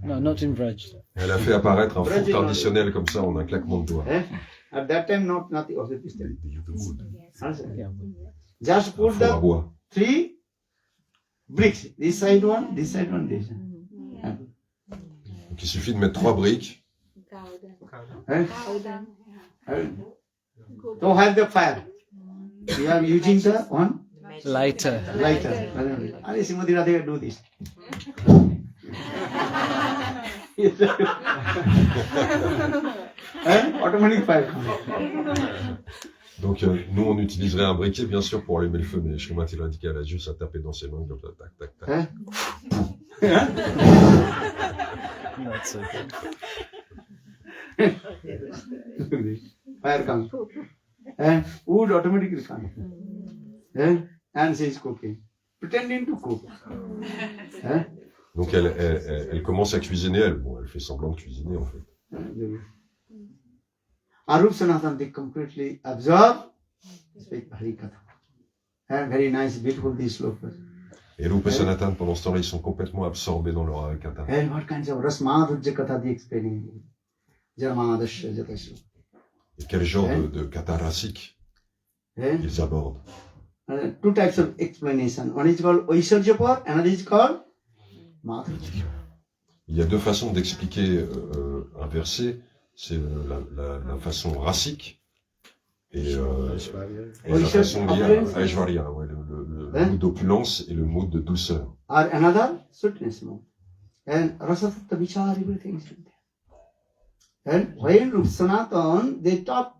No, not in Vraj. a fait apparaître un four traditionnel comme ça en un claquement de doigts. At that time, not nothing of this time. Yeah. Just Un put four à the bois. 3 bricks. This side one, this side one, this. Donc il suffit de mettre 3 briques. To have the fire. You are using the one Lighter. lighter. Ali Srimati Radhika do this. Automatic fire. Donc nous on utiliserait un briquet bien sûr pour allumer le feu, mais Srimati Radhika elle a juste à taper dans ses mains comme ça, tac tac tac. Not so good. Fire comes. Wood automatically comes. And she is cooking. Pretending to cook. Donc elle commence à cuisiner, elle fait semblant de cuisiner en fait. Arup Sanatan, they completely absorb speak Harikatha. And very nice, beautiful these slokas. Et Rupa Sanatan pendant ce temps-là ils sont complètement absorbés dans leur Harikatha. And what kinds of Rasmadhujya Katha they explaining? Jarmadasya Jatasya. Et quel genre de kata rasique ils abordent. Two types of explanation. One is called Oisarjapur, another is called Madhurya. Il y a deux façons d'expliquer un verset. C'est la façon rasique et la façon liée à Aishwarya, ouais, le mood d'opulence et le mood de douceur. Or another sweetness mode. And Rasasatta Vichar, everything is in there. And when Rup Sanatan, they talk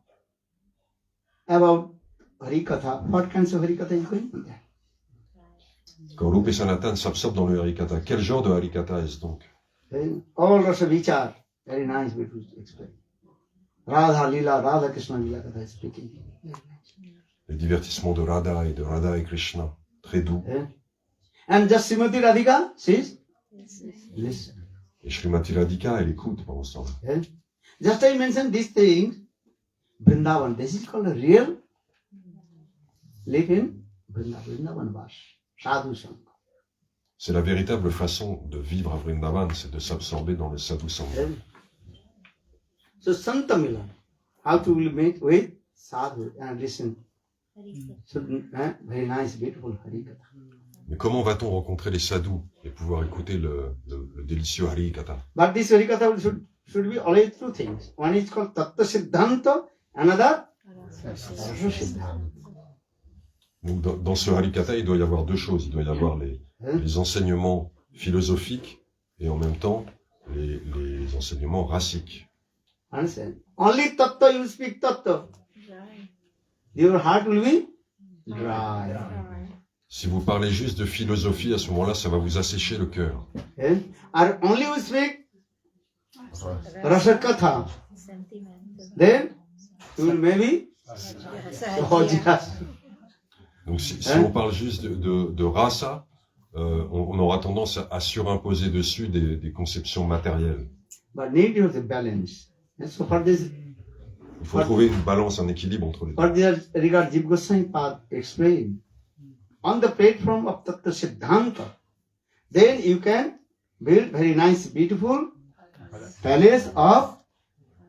about Harikatha, what kinds of Harikatha is going on there? Quand Rupa et Sanatan s'absorbent dans le Harikatha, quel genre de Harikatha est-ce donc? And all Rasa Vichar, very nice way to explain. Radha Lila, Radha Krishna Lila Katha is speaking. Les divertissements de Radha et Krishna, très doux. And just Srimati Radhika, she is Listen. Et Srimati Radhika, elle écoute pendant ce temps-là. Eh? Just I mentioned these things. Vrindavan. This is called a real live in Vrindavan Vas. Sadhu Sangha. C'est la véritable façon de vivre à Vrindavan, c'est de s'absorber dans le sadhu sangha. Eh? So Santa Milan. How to meet with Sadhu and listen. So, very nice, beautiful Harikatha. Mais comment va-t-on rencontrer les sadhus et pouvoir écouter le délicieux Hari Katha? But this Harikatha should be always two things. One is called Tattva Siddhanta, another Rasa Siddhanta. Donc, dans ce Hari Katha, il doit y avoir deux choses. Il doit y avoir les enseignements philosophiques et en même temps les enseignements rasiques. Understand? Only Tattva you speak Tattva. Your heart will be dry. Si vous parlez juste de philosophie, à ce moment-là, ça va vous assécher le cœur. Eh? Or only you speak Rasa Katha. Then you will maybe Donc si on parle juste de rasa, on aura tendance à surimposer dessus des conceptions matérielles. But need you the balance. And so for this, Il faut trouver une balance, un équilibre entre les deux. for this regard Jiva Goswami Pad explained on the platform of Tattva Siddhanta, then you can build very nice, beautiful palace of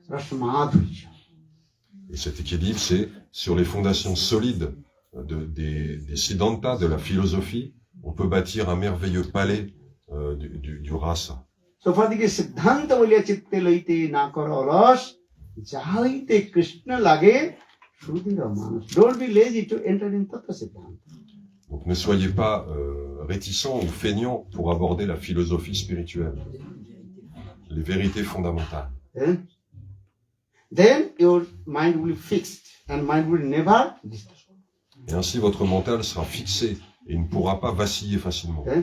Rasmadhurya. Et cet équilibre, c'est sur les fondations solides des Siddhanta, de la philosophie, on peut bâtir un merveilleux palais du rasa. So for the Siddhanta Valya Chitte Laite Nakara Ras Jahaite Krishna Lage Shrudira Manas. Don't be lazy to enter in Tattva Siddhanta. Donc ne soyez pas réticents ou feignants pour aborder la philosophie spirituelle, les vérités fondamentales. Eh? Then your mind will be fixed and mind will never disturb. Et ainsi votre mental sera fixé et il ne pourra pas vaciller facilement. Eh?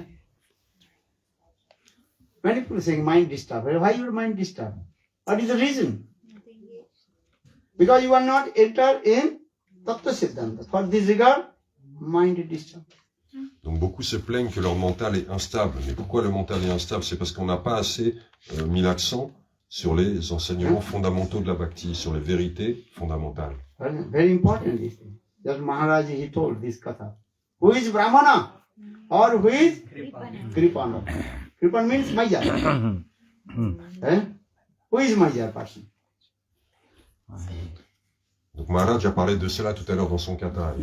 Many people saying mind disturbed. Why your mind disturbed? What is the reason? Because you are not entered in Tattva Siddhanta. For this regard, mind is disturbed. Donc beaucoup se plaignent que leur mental est instable. Mais pourquoi le mental est instable? C'est parce qu'on n'a pas assez mis l'accent sur les enseignements fondamentaux de la bhakti, sur les vérités fondamentales. Very important this thing. Just Maharaj, he told this katha. Who is Brahmana? Or who is Kripana? Kripana means Maya. Eh? Who is Maya person? Donc Maharaj a parlé de cela tout à l'heure dans son kata.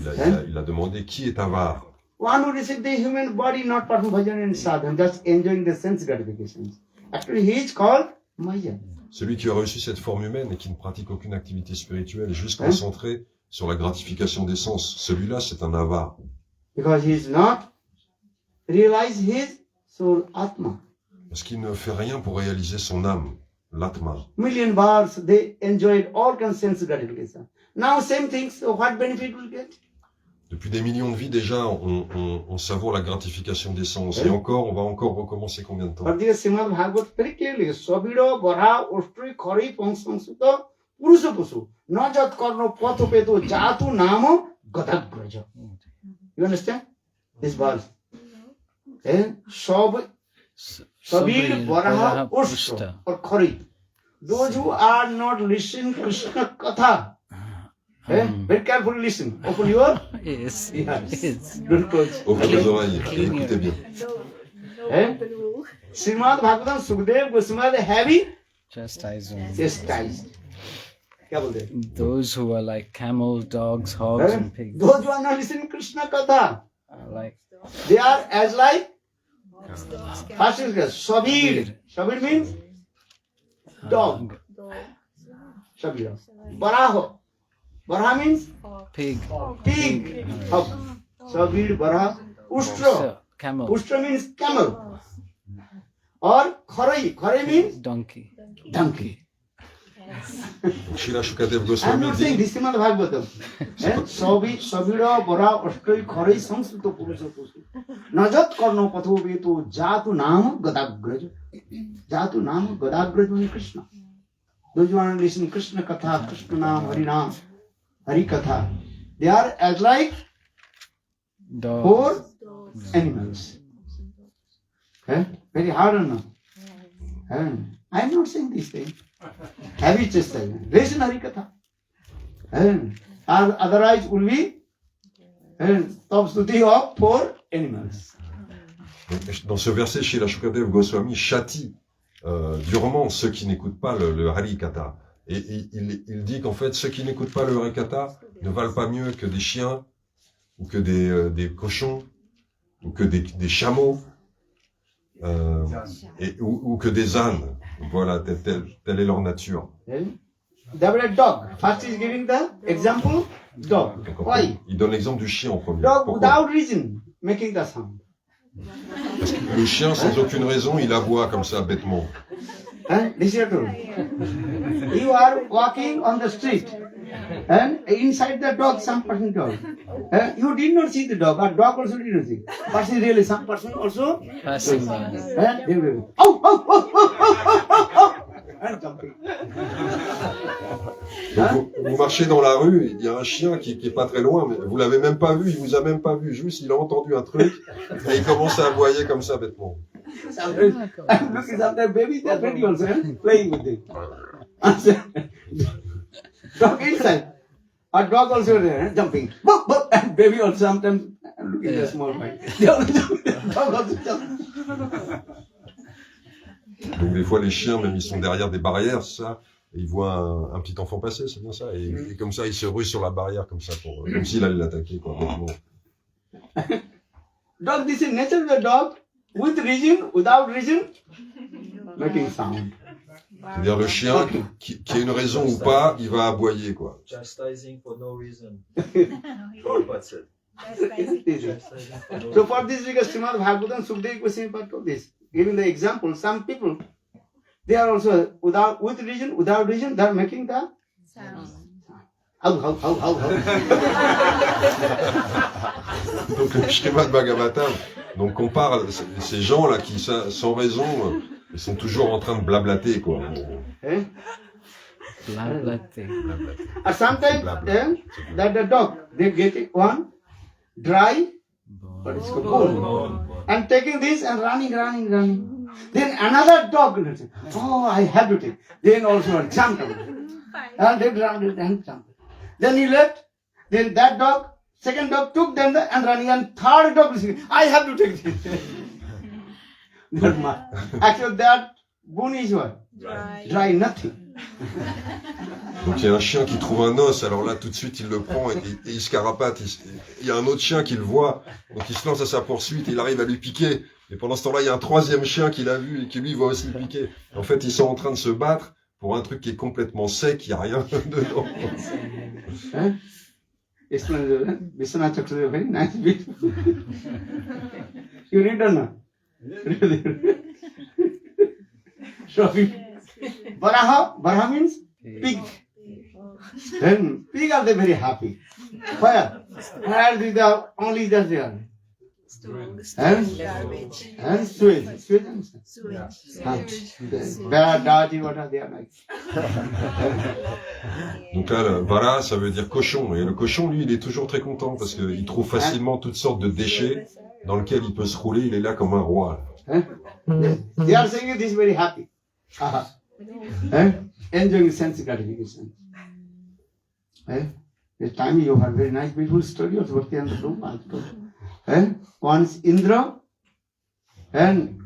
Il a demandé qui est avare. One who receives the human body not perform bhajan and sadhana, just enjoying the sense gratifications. Actually, he is called Maya. Celui qui a reçu cette forme humaine et qui ne pratique aucune activité spirituelle, juste concentré sur la gratification des sens, celui-là c'est un avare. Because he is not realize his soul Atma. Parce qu'il ne fait rien pour réaliser son âme, l'atma. Million bars, they enjoyed all kinds of sense gratification. Now same things, so what benefit will get? Depuis des millions de vies déjà, on savoure la gratification des sens. Et encore, on va encore recommencer combien de temps? But this Srimad Bhagavad very clearly, Sabira, Bara, Ostri, Khari, Pangsangsuta, Purusa Pusu, Najat Karno, Pathopeto, Jatu, Namo, Gadagraja. You understand? This verse. And Sabir, Bara, Ostra, or Khari. Those who are not listening Krishna Katha, very carefully listen. Open your Yes. ears. Yes. Don't close. Ouvrez vos oreilles et écoutez bien. Srimad Bhagavatam Sukadeva Goswami heavy Chastised. chastised. क्या बोलते हैं? Those who are like camels, dogs, hogs, and pigs. Those who are not listening Krishna Katha, Are like they are as like first is Sabir. Sabir means dog. Sabir. Baraho. Baraha means pig. pig. Sabir, Baraha. Ustra. Camel. Ustra means camel. Or Kharai. Kharai means Donkey. donkey. Donc Srila Shukadev I am Goswami not saying dit, this is Srimad Bhagavatam. Sabira, Bara, Ashtai, Kharai, Samskrita, Purusha, Pusu. Najat Karno, Patho, Vetu, Jatu, Nam, Gadagraj. Jatu, Nam, Gadagraj means Krishna. Those who are listening Krishna Katha, Krishna Nam, Hari Nam, Hari Katha, they are as like Dog. four animals. Very hard or no? I am not saying this thing. Heavy chastisement. Listen Harikatha. Otherwise will be top stuti of poor animals. Dans ce verset, Srila Shukadev Goswami châtie durement ceux qui n'écoutent pas le Harikatha. Et il dit qu'en fait, ceux qui n'écoutent pas le Harikatha ne valent pas mieux que des chiens, ou que des cochons, ou que des chameaux, ou que des ânes. Voilà, telle est leur nature. There was a dog. First is giving the example, dog. Donc, Why? il donne l'exemple du chien en premier. Dog Pourquoi? without reason making the sound. Parce que le chien, sans aucune raison, il aboie comme ça, bêtement. This is true. You are walking on the street, and inside the dog, some person dog. You did not see the dog, or dog also did not see. But see really, some person also. Passing by. And they will. Oh, oh, oh, oh, oh, oh, oh. And jumping. Donc vous marchez dans la rue, il y a un chien qui est pas très loin, mais vous l'avez même pas vu, il vous a même pas vu, juste il a entendu un truc, et il commence à aboyer comme ça bêtement. Sometimes, look, sometimes baby, they are ready also, playing with it. Dog inside. A dog also there, jumping. Boop, boop. And baby also sometimes, look at the small bite. They also jump. Dog also jump. Donc des fois les chiens, même ils sont derrière des barrières, ça, et ils voient un petit enfant passer, c'est bien ça, et comme ça ils se ruent sur la barrière comme ça, comme s'il allait l'attaquer, quoi. bêtement. Dog, this is nature of the dog, with reason, without reason, making sound. C'est-à-dire le chien, qui a une raison ou pas, il va aboyer, quoi. Chastising for no reason. What's it? So for this because Srimad Bhagavatam, Sukadeva Goswami told this. Giving the example, some people, they are also with reason, without reason, they are making the Sound. how. Donc le Srimad Bhagavatam, donc compare ces gens-là qui, sans raison, ils sont toujours en train de blablater, quoi. Eh? Blablating. Or sometimes that the dog, they get it one dry, what is called bone, and taking this and running. Then another dog, oh, I have to take. Then also jump out. And then run and jump. Then he left. Then that dog, second dog took them and running, and third dog is saying, I have to take this. Actually, that bone is what? Dry, nothing. Donc il y a un chien qui trouve un os, alors là tout de suite il le prend et il se carapate. Il y a un autre chien qui le voit, donc il se lance à sa poursuite et il arrive à lui piquer. Et pendant ce temps-là, il y a un troisième chien qui l'a vu et qui lui va aussi piquer. En fait, ils sont en train de se battre pour un truc qui est complètement sec, il n'y a rien dedans. Vishwanath Chakravarti, very nice, beautiful. You read or not? Really? Baraha means pig. Then pig are they very happy. Where is the only that they are? Garbage. And sewage. Bad, dirty, what are they are like? Donc là, le vara, ça veut dire cochon. Et le cochon, lui, il est toujours très content parce qu'il trouve facilement toutes sortes de déchets dans lesquels il peut se rouler. Il est là comme un roi. They are saying this very happy. Enjoying sense gratification. This time you have very nice, beautiful story of Bhakti and Prabhupada. Once Indra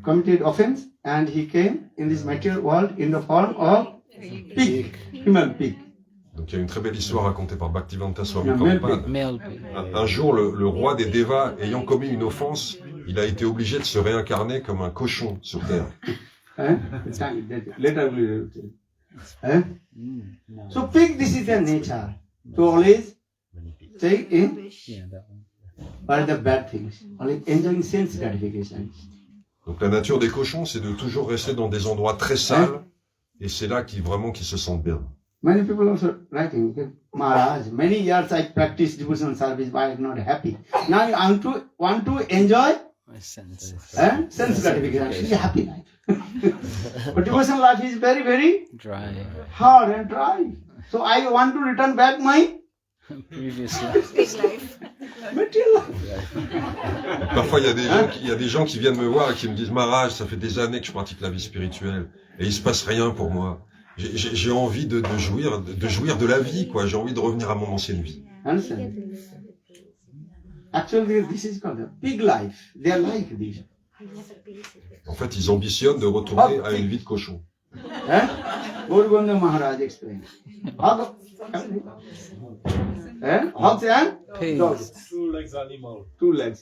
committed offense and he came in this material world in the form of pig, human pig. Donc il y a une très belle histoire racontée par Bhaktivedanta Swami Yeah, Prabhupada. Male pig. Un jour, le roi des Devas, ayant commis une offense, il a été obligé de se réincarner comme un cochon sur terre. Later we will tell. So pig, this is their nature. To always stay in Yeah, that one. all the bad things, only enjoying sense gratification. Donc la nature des cochons, c'est de toujours rester dans des endroits très sales, et c'est là qu'ils se sentent bien. Many people also writing, Maharaj, many years I practiced devotional service, but I am not happy. Now I want to enjoy My sense. sense gratification. It's a happy life. But devotional life is very, very Dry. hard and dry. So I want to return back my Previous life. Material life. Parfois, il y a des gens qui viennent me voir et qui me disent, Maharaj, ça fait des années que je pratique la vie spirituelle et il se passe rien pour moi. J'ai envie de jouir de la vie, quoi. J'ai envie de revenir à mon ancienne vie. Understand? Actually, this is called a pig life. They are like this. En fait, ils ambitionnent de retourner à une vie de cochon. Eh? Guruganda Maharaj explained. Hog, hogs and Pigs. dogs. 2 legs animal. 2 legs.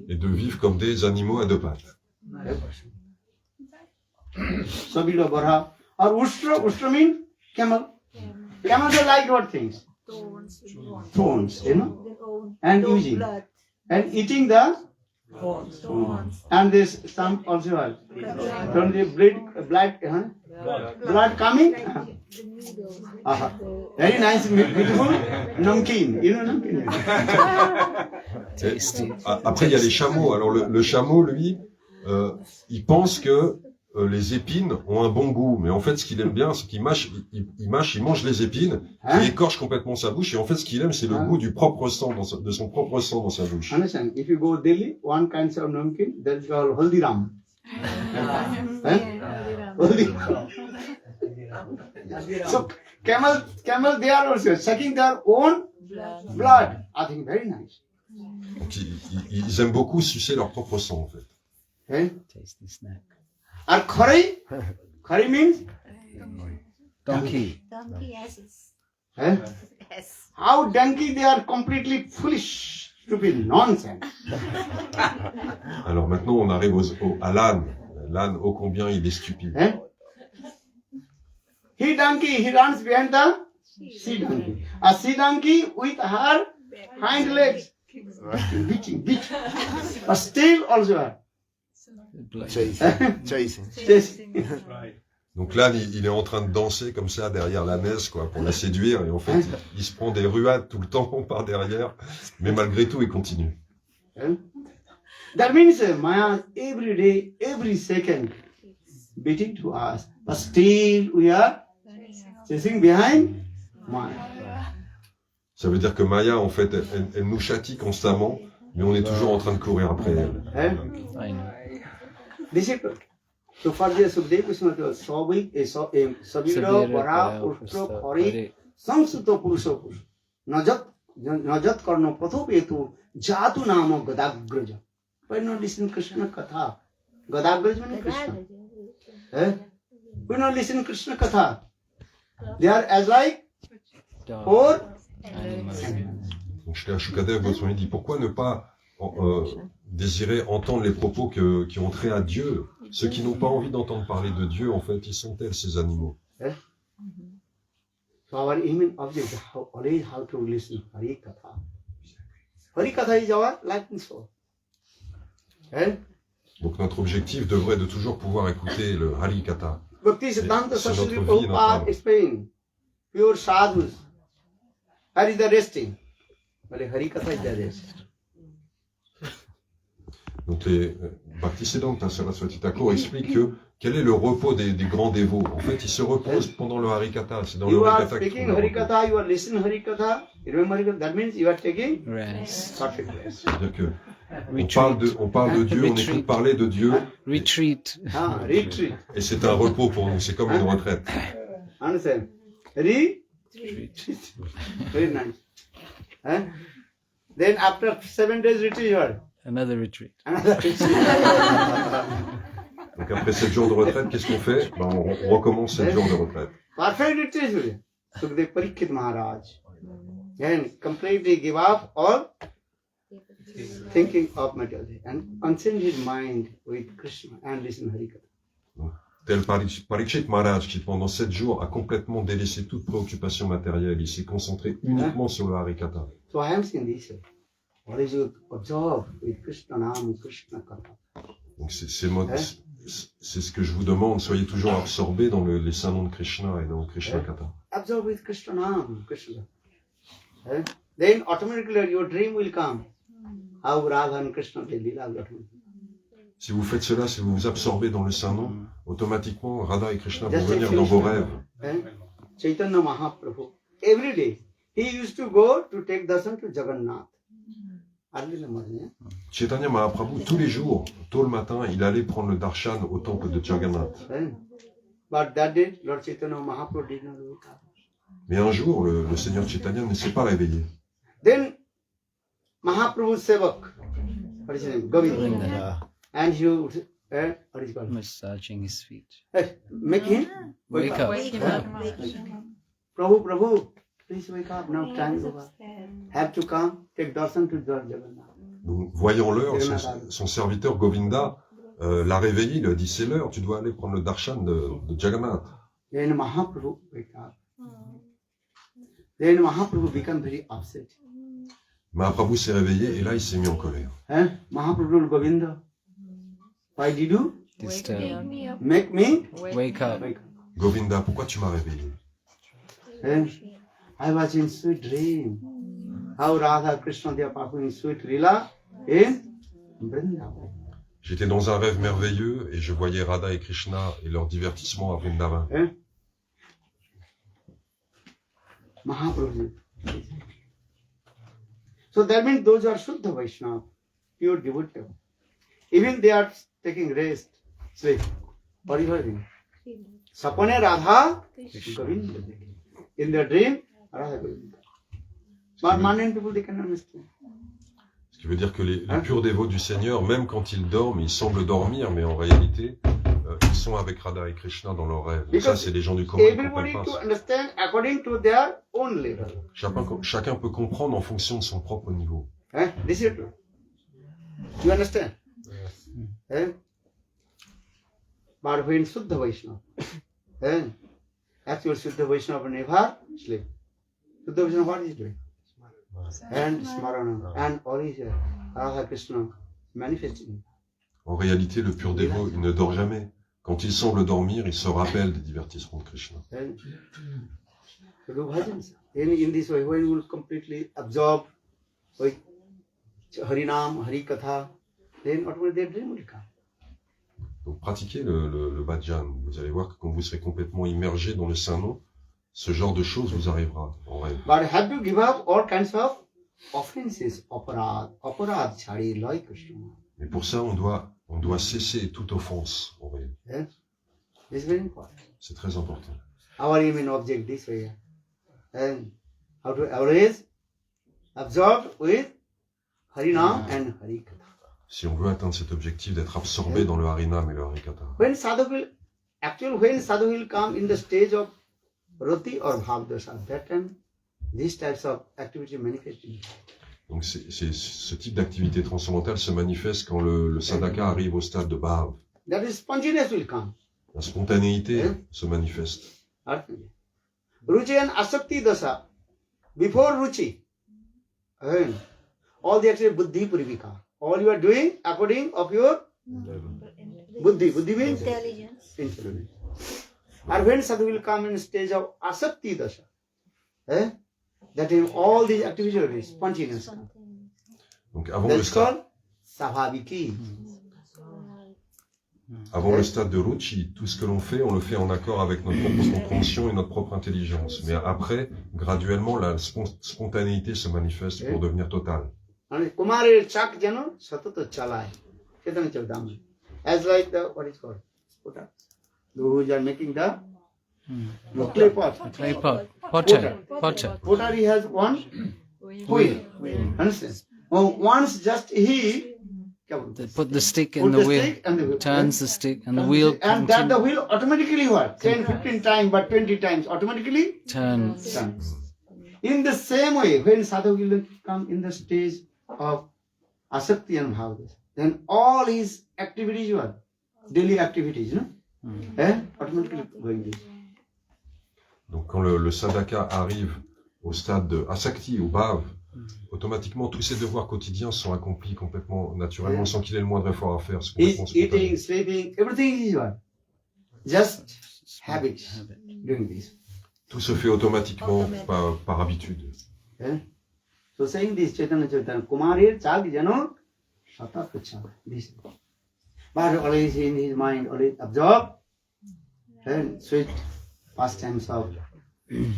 Et de vivre comme des animaux à deux pattes. Sabila Barha. Or Ushtra means camel. Camels are like what things? Thorns, you know, and using. And eating the and this some also are. From the blood coming. Very nice, beautiful. Namkeen. You know namkeen? Tasty. Après, il y a les chameaux. Alors, le chameau, lui, il pense que les épines ont un bon goût. Mais en fait, ce qu'il aime bien, c'est qu'il il mange les épines, Hein? il écorche complètement sa bouche. Et en fait, ce qu'il aime, c'est le Hein? goût du propre sang, de son propre sang dans sa bouche. Understand? If you go Delhi, one kind of namkeen, that's called Haldiram. Haldiram. So camel, they are also sucking their own blood. I think very nice. Donc, ils aiment beaucoup sucer leur propre sang, en fait. Eh? Tasty snack. And curry means Donkey. Donkey, yes. eh? Yes. How donkey they are completely foolish, stupid, nonsense. Alors maintenant, on arrive à l'âne. L'âne, ô combien il est stupide. Eh? He runs behind the sea donkey. A sea donkey with her hind legs. Beating. But still also. Chasing. Right. Donc l'âne, il est en train de danser comme ça derrière l'ânesse, quoi, pour la séduire. Et en fait, il se prend des ruades tout le temps par derrière. Mais malgré tout, il continue. That means Maya every day, every second beating to us. But still we are chasing behind Maya. Ça veut dire que Maya, en fait, elle nous châtie constamment, mais on est toujours en train de courir après elle. Eh? I know. This is so for the Sukdev Krishna Sabira Bara Ushtra Khari Samsuto Purusha Purush Najat Karno Pathopetu Jatu Nama Gadagraja. Why not listen Krishna Katha? Gadagraja means Krishna. Eh? Why not listen Krishna Katha? They are as like Dog. four Animals. Donc Shri Shukadev Goswami dit, pourquoi ne pas désirer entendre les propos qui ont trait à Dieu? Ceux qui n'ont pas envie d'entendre parler de Dieu, en fait, ils sont tels, ces animaux. So our aim and object is always how to listen Hari Katha. Hari Katha is our life and soul. Eh? Donc notre objectif devrait de toujours pouvoir écouter le Hari Katha. Bhakti Siddhanta C'est Saraswati notre vie, notre Prabhupada âme. explained, pure sadhus. That is the resting. But Hari Katha is the rest. Donc les Bhaktisiddhanta Saraswati Thakur explique que quel est le repos des grands dévots. En fait, ils se reposent pendant le Harikatha. C'est dans le You are Harikatha qu'ils speaking font leur Hari repos. Katha, you are listening Hari Katha, you remember Hari Katha, that means you are taking Rest. perfect rest. C'est-à-dire que Retreat. on parle de Dieu, on Retreat. écoute parler de Dieu, Retreat. Ah, retreat. et c'est un repos pour nous. C'est comme une retraite. Understand? Retreat. Retreat. Very nice. Eh? Then after 7 days retreat, you are Another retreat. another retreat. Donc après 7 jours de retraite, qu'est-ce qu'on fait? Ben, on recommence 7 jours de retraite. Perfect retreat, Surya. Sukdev Parikshit Maharaj. And completely give up all thinking of material and concentrate his mind with Krishna and listen Hari Katha. Tel Parikshit Maharaj qui pendant 7 jours a complètement délaissé toute préoccupation matérielle. Il s'est concentré uniquement sur le Harikatha. So I am saying this. What is you observe with Krishna Nam, Krishna Katha? Donc c'est ce que je vous demande. Soyez toujours absorbés dans les saints noms de Krishna et dans Krishna Katha. Observe with Krishna Nam, Krishna. Eh? Then automatically your dream will come. How Radha and Krishna they lila automatically. Si vous faites cela, si vous vous absorbez dans le saint nom, automatiquement Radha et Krishna vont Just venir like dans vos Krishna. rêves. Eh? Chaitanya Mahaprabhu, every day, he used to go to take darshan to Jagannath. early in the morning. Chaitanya Mahaprabhu, tous les jours, tôt le matin, il allait prendre le darshan au temple de Jagannath. But that day, Lord Chaitanya Mahaprabhu did not wake up. Mais un jour, le Seigneur Chaitanya ne s'est pas réveillé. Then Mahaprabhu's Sevak, what is his name? Govinda. And he would, what is it called? Massaging his feet. Make him Wake up. Wake Yeah. up, wake up. Prabhu, please wake up. Now time is over. Have to come, take darshan to Lord Jagannath. Donc, voyant l'heure, son serviteur Govinda l'a réveillé, il lui a dit, c'est l'heure, tu dois aller prendre le darshan de Jagannath. Then Mahaprabhu wake up. Then Mahaprabhu become very upset. Mahaprabhu s'est réveillé et là, il s'est mis en colère. Mahaprabhu Govinda, why did you Disturb. Me up. make me Wake up. wake up? Govinda, pourquoi tu m'as réveillé? I was in sweet dream. How Radha Krishna they are performing sweet lila in Vrindavan. J'étais dans un rêve merveilleux et je voyais Radha et Krishna et leur divertissement à Vrindavan. Mahaprabhu. So that means those are Shuddha Vaishnava, pure devotee. Even they are taking rest, sleep. What is happening? Sapane Radha Govinda. In their dream, Radha Govinda. But mundane people they can understand. Ce qui veut dire que les purs dévots du Seigneur, même quand ils dorment, ils semblent dormir, mais en réalité, ils sont avec Radha et Krishna dans leurs rêves. Donc ça, c'est les gens du commun qui ne Everybody comprennent to pas. understand according to their own level. Chacun peut comprendre en fonction de son propre niveau. This is true. You understand? But when Shuddha Vaishnava, actual Shuddha Vaishnava never sleep. Shuddha Vaishnava, what is doing? And Smarana, and all is Radha Krishna manifesting. En réalité, le pur dévot, il ne dort jamais. Quand il semble dormir, il se rappelle des divertissements de Krishna. To do bhajans. In this way, when you will completely absorb with Harinam, Harikatha, then automatically their dream will come. Donc pratiquez le bhajan. Vous allez voir que quand vous serez complètement immergé dans le Saint-Nom, ce genre de choses vous arrivera en rêve. But have to give up all kinds of offenses, aparad, chari, like Krishna. Mais pour ça, on doit cesser toute offense en rêve. This is very important. C'est très important. Our aim and object this way. And how to always absorb with Harinam and Harikatha. Si on veut atteindre cet objectif d'être absorbé dans le Harinam et le Harikatha. When sadhu will come in the stage of Rati or Bhavdasa, that time these types of activity manifesting. Donc ce type d'activité transcendantale se manifeste quand le sadhaka arrive au stade de Bhav. That is spontaneous will come. La spontanéité se manifeste. Ruchi and Asakti Dasa. Before Ruchi, all the activity Buddhi Purivika. All you are doing according of your Buddhi. Buddhi means intelligence. And when sadhu will come in stage of Asakti Dasa, that in all these activities will be spontaneous. Donc avant le That's stade, called Savhaviki. avant le stade de Ruchi, tout ce que l'on fait, on le fait en accord avec notre propre compréhension et notre propre intelligence. Mais après, graduellement, la spontanéité se manifeste pour devenir totale. Kumare chak jano satata chalai. Chaitanya Charitamrita. As like the, what is called? Potter. Those are making the clay pot. Clay pot. Potter. Potter. Pottery has one wheel. Understand? Once just he They put the stick put in the the wheel, stick and the wheel. turns the stick, and the wheel And that the wheel automatically what? 10, 15 times, but 20 times automatically turns. turns. In the same way, when sadhu will come in the stage of asakti and bhavas, then all his activities were daily activities, no? Automatically going this. Donc quand le sadhaka arrive au stade de Asakti ou Bhav, automatiquement tous ses devoirs quotidiens sont accomplis complètement naturellement sans qu'il ait le moindre effort à faire. C'est complètement spontané. Eating, sleeping, everything is what? Just habits doing this. Tout se fait automatiquement par habitude. So saying this, Chaitanya Chaitanya, Kumarir Chak Jano Sata Kucha. This. But always in his mind, always absorb and sweet pastimes of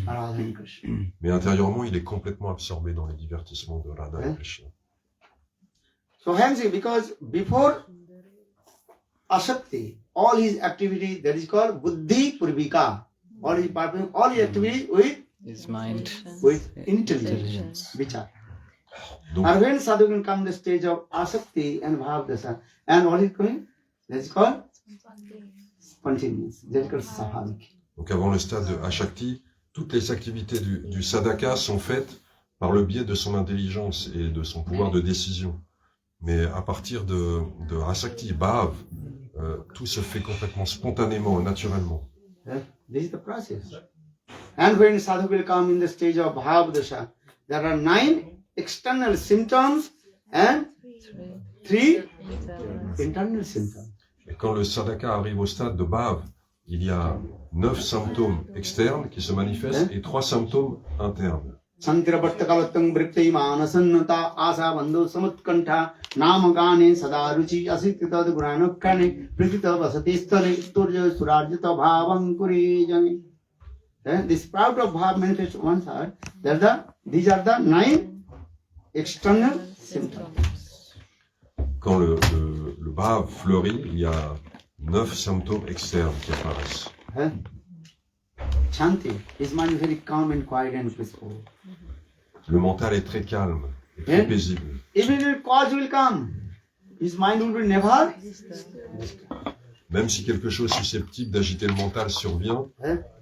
Radha and Krishna. Mais intérieurement, il est complètement absorbé dans les divertissements de Radha et Krishna. So hence, because before Asakti, all his activity, that is called Buddhi Purvika. All his purpose, all his activity His mind. with intelligence. Vichar. Donc, And when sadhu can come the stage of Asakti and Bhavdasa, and what is going? That is called spontaneous. That is called Sahavik. donc avant le stade de Ashakti, toutes les activités du sadhaka sont faites par le biais de son intelligence et de son pouvoir de décision. Mais à partir de Asakti, Bhav, tout se fait complètement spontanément, naturellement. This is the process. And when sadhu will come in the stage of Bhavdasa, there are 9 external symptoms and 3 internal symptoms. Et quand le sadhaka arrive au stade de Bhav, il y a 9 symptômes externes qui se manifestent et 3 symptômes internes. Santiravartakalattam vritti manasannata asa bandhu samutkantha namagane sada ruchi asitita guranukane prikita vasati stale turja surajita bhavam kurijane. This sprout of bhav manifests one side. These are the 9 external symptoms. Quand le Bhav fleurit, il y a 9 symptômes externes qui apparaissent. Shanti, his mind is very calm and quiet and peaceful. Le mental est très calme et très paisible. Even if cause will come, his mind will be never. Même si quelque chose susceptible d'agiter le mental survient,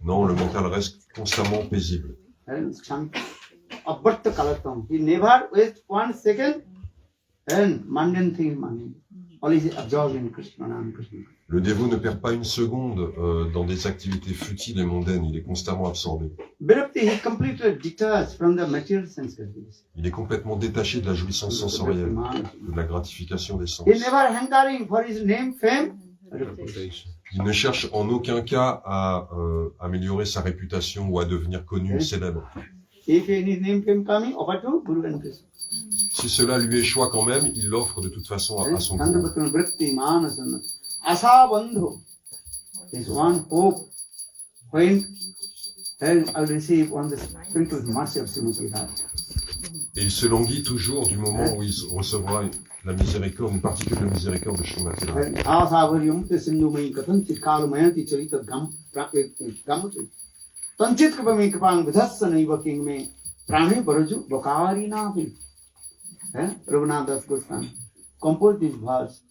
non, le mental reste constamment paisible. Shanti, avarta kalatam. He never wastes 1 second and mundane things money. Always absorbed in Krishna, Nam Krishna. Le dévot ne perd pas une seconde dans des activités futiles et mondaines, il est constamment absorbé. Bhakti, he completely detached from the material sensations. Il est complètement détaché de la jouissance sensorielle, de la gratification des sens. He never hankering for his name, fame, reputation. Il ne cherche en aucun cas à améliorer sa réputation ou à devenir connu, célèbre. If any name, fame coming, offer to Guru and Krishna. Si cela lui échoit quand même, il l'offre de toute façon à son guru. Santiravartakalattam vritti manasannata asa bandhu is one hope when I will receive on the sprinkled mercy of Srimati Radha. Et il se languit toujours du moment où il recevra la miséricorde, une particule de miséricorde de Srimati Radha. Asavaryam te sindhumai katanchit kalumayanti charita gamati. Tanchit kripami kripang vidhassa naiva king me prane baraju bakari napi. Raghunath Das Goswami composed this verse.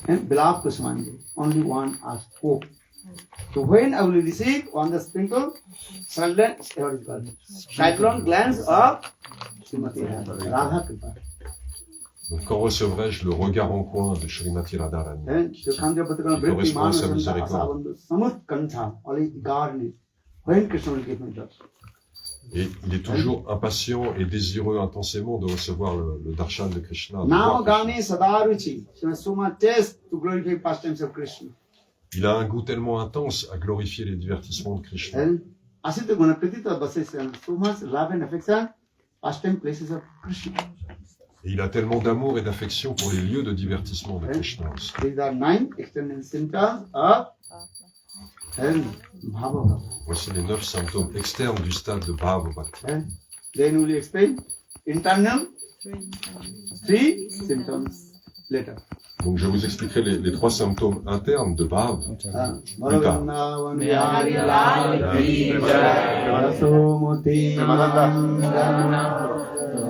And Bilaf Kusmandi, only one asked hope. So when I will receive on the sprinkle, cyclone glance of Srimati Radha Kripa. Donc quand recevrai-je le regard en coin de Srimati Radharani qui correspond à sa miséricorde. When Krishna will give me that. Et il est toujours impatient et désireux intensément de recevoir le darshan de Krishna. de Nama voir Krishna. Gane Sadaruchi, so much taste to glorify pastimes of Krishna. Il a un goût tellement intense à glorifier les divertissements de Krishna. And Asita Gunapratita Basisyan, so much love and affection, pastime places of Krishna. Et il a tellement d'amour et d'affection pour les lieux de divertissement de Krishna aussi. These are 9 external symptoms of Bhava. Voici les 9 symptômes externes du stade de Bhava Bhakti. Then we will explain internal 3 symptoms later. Donc je vous expliquerai les 3 symptômes internes de Bhava. Bhagavan Bihari Lal Ki Jai, Vasumati Nandana,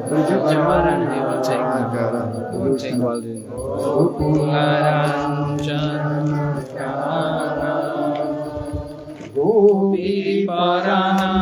Jamaran, they will take all the Gopi Parana.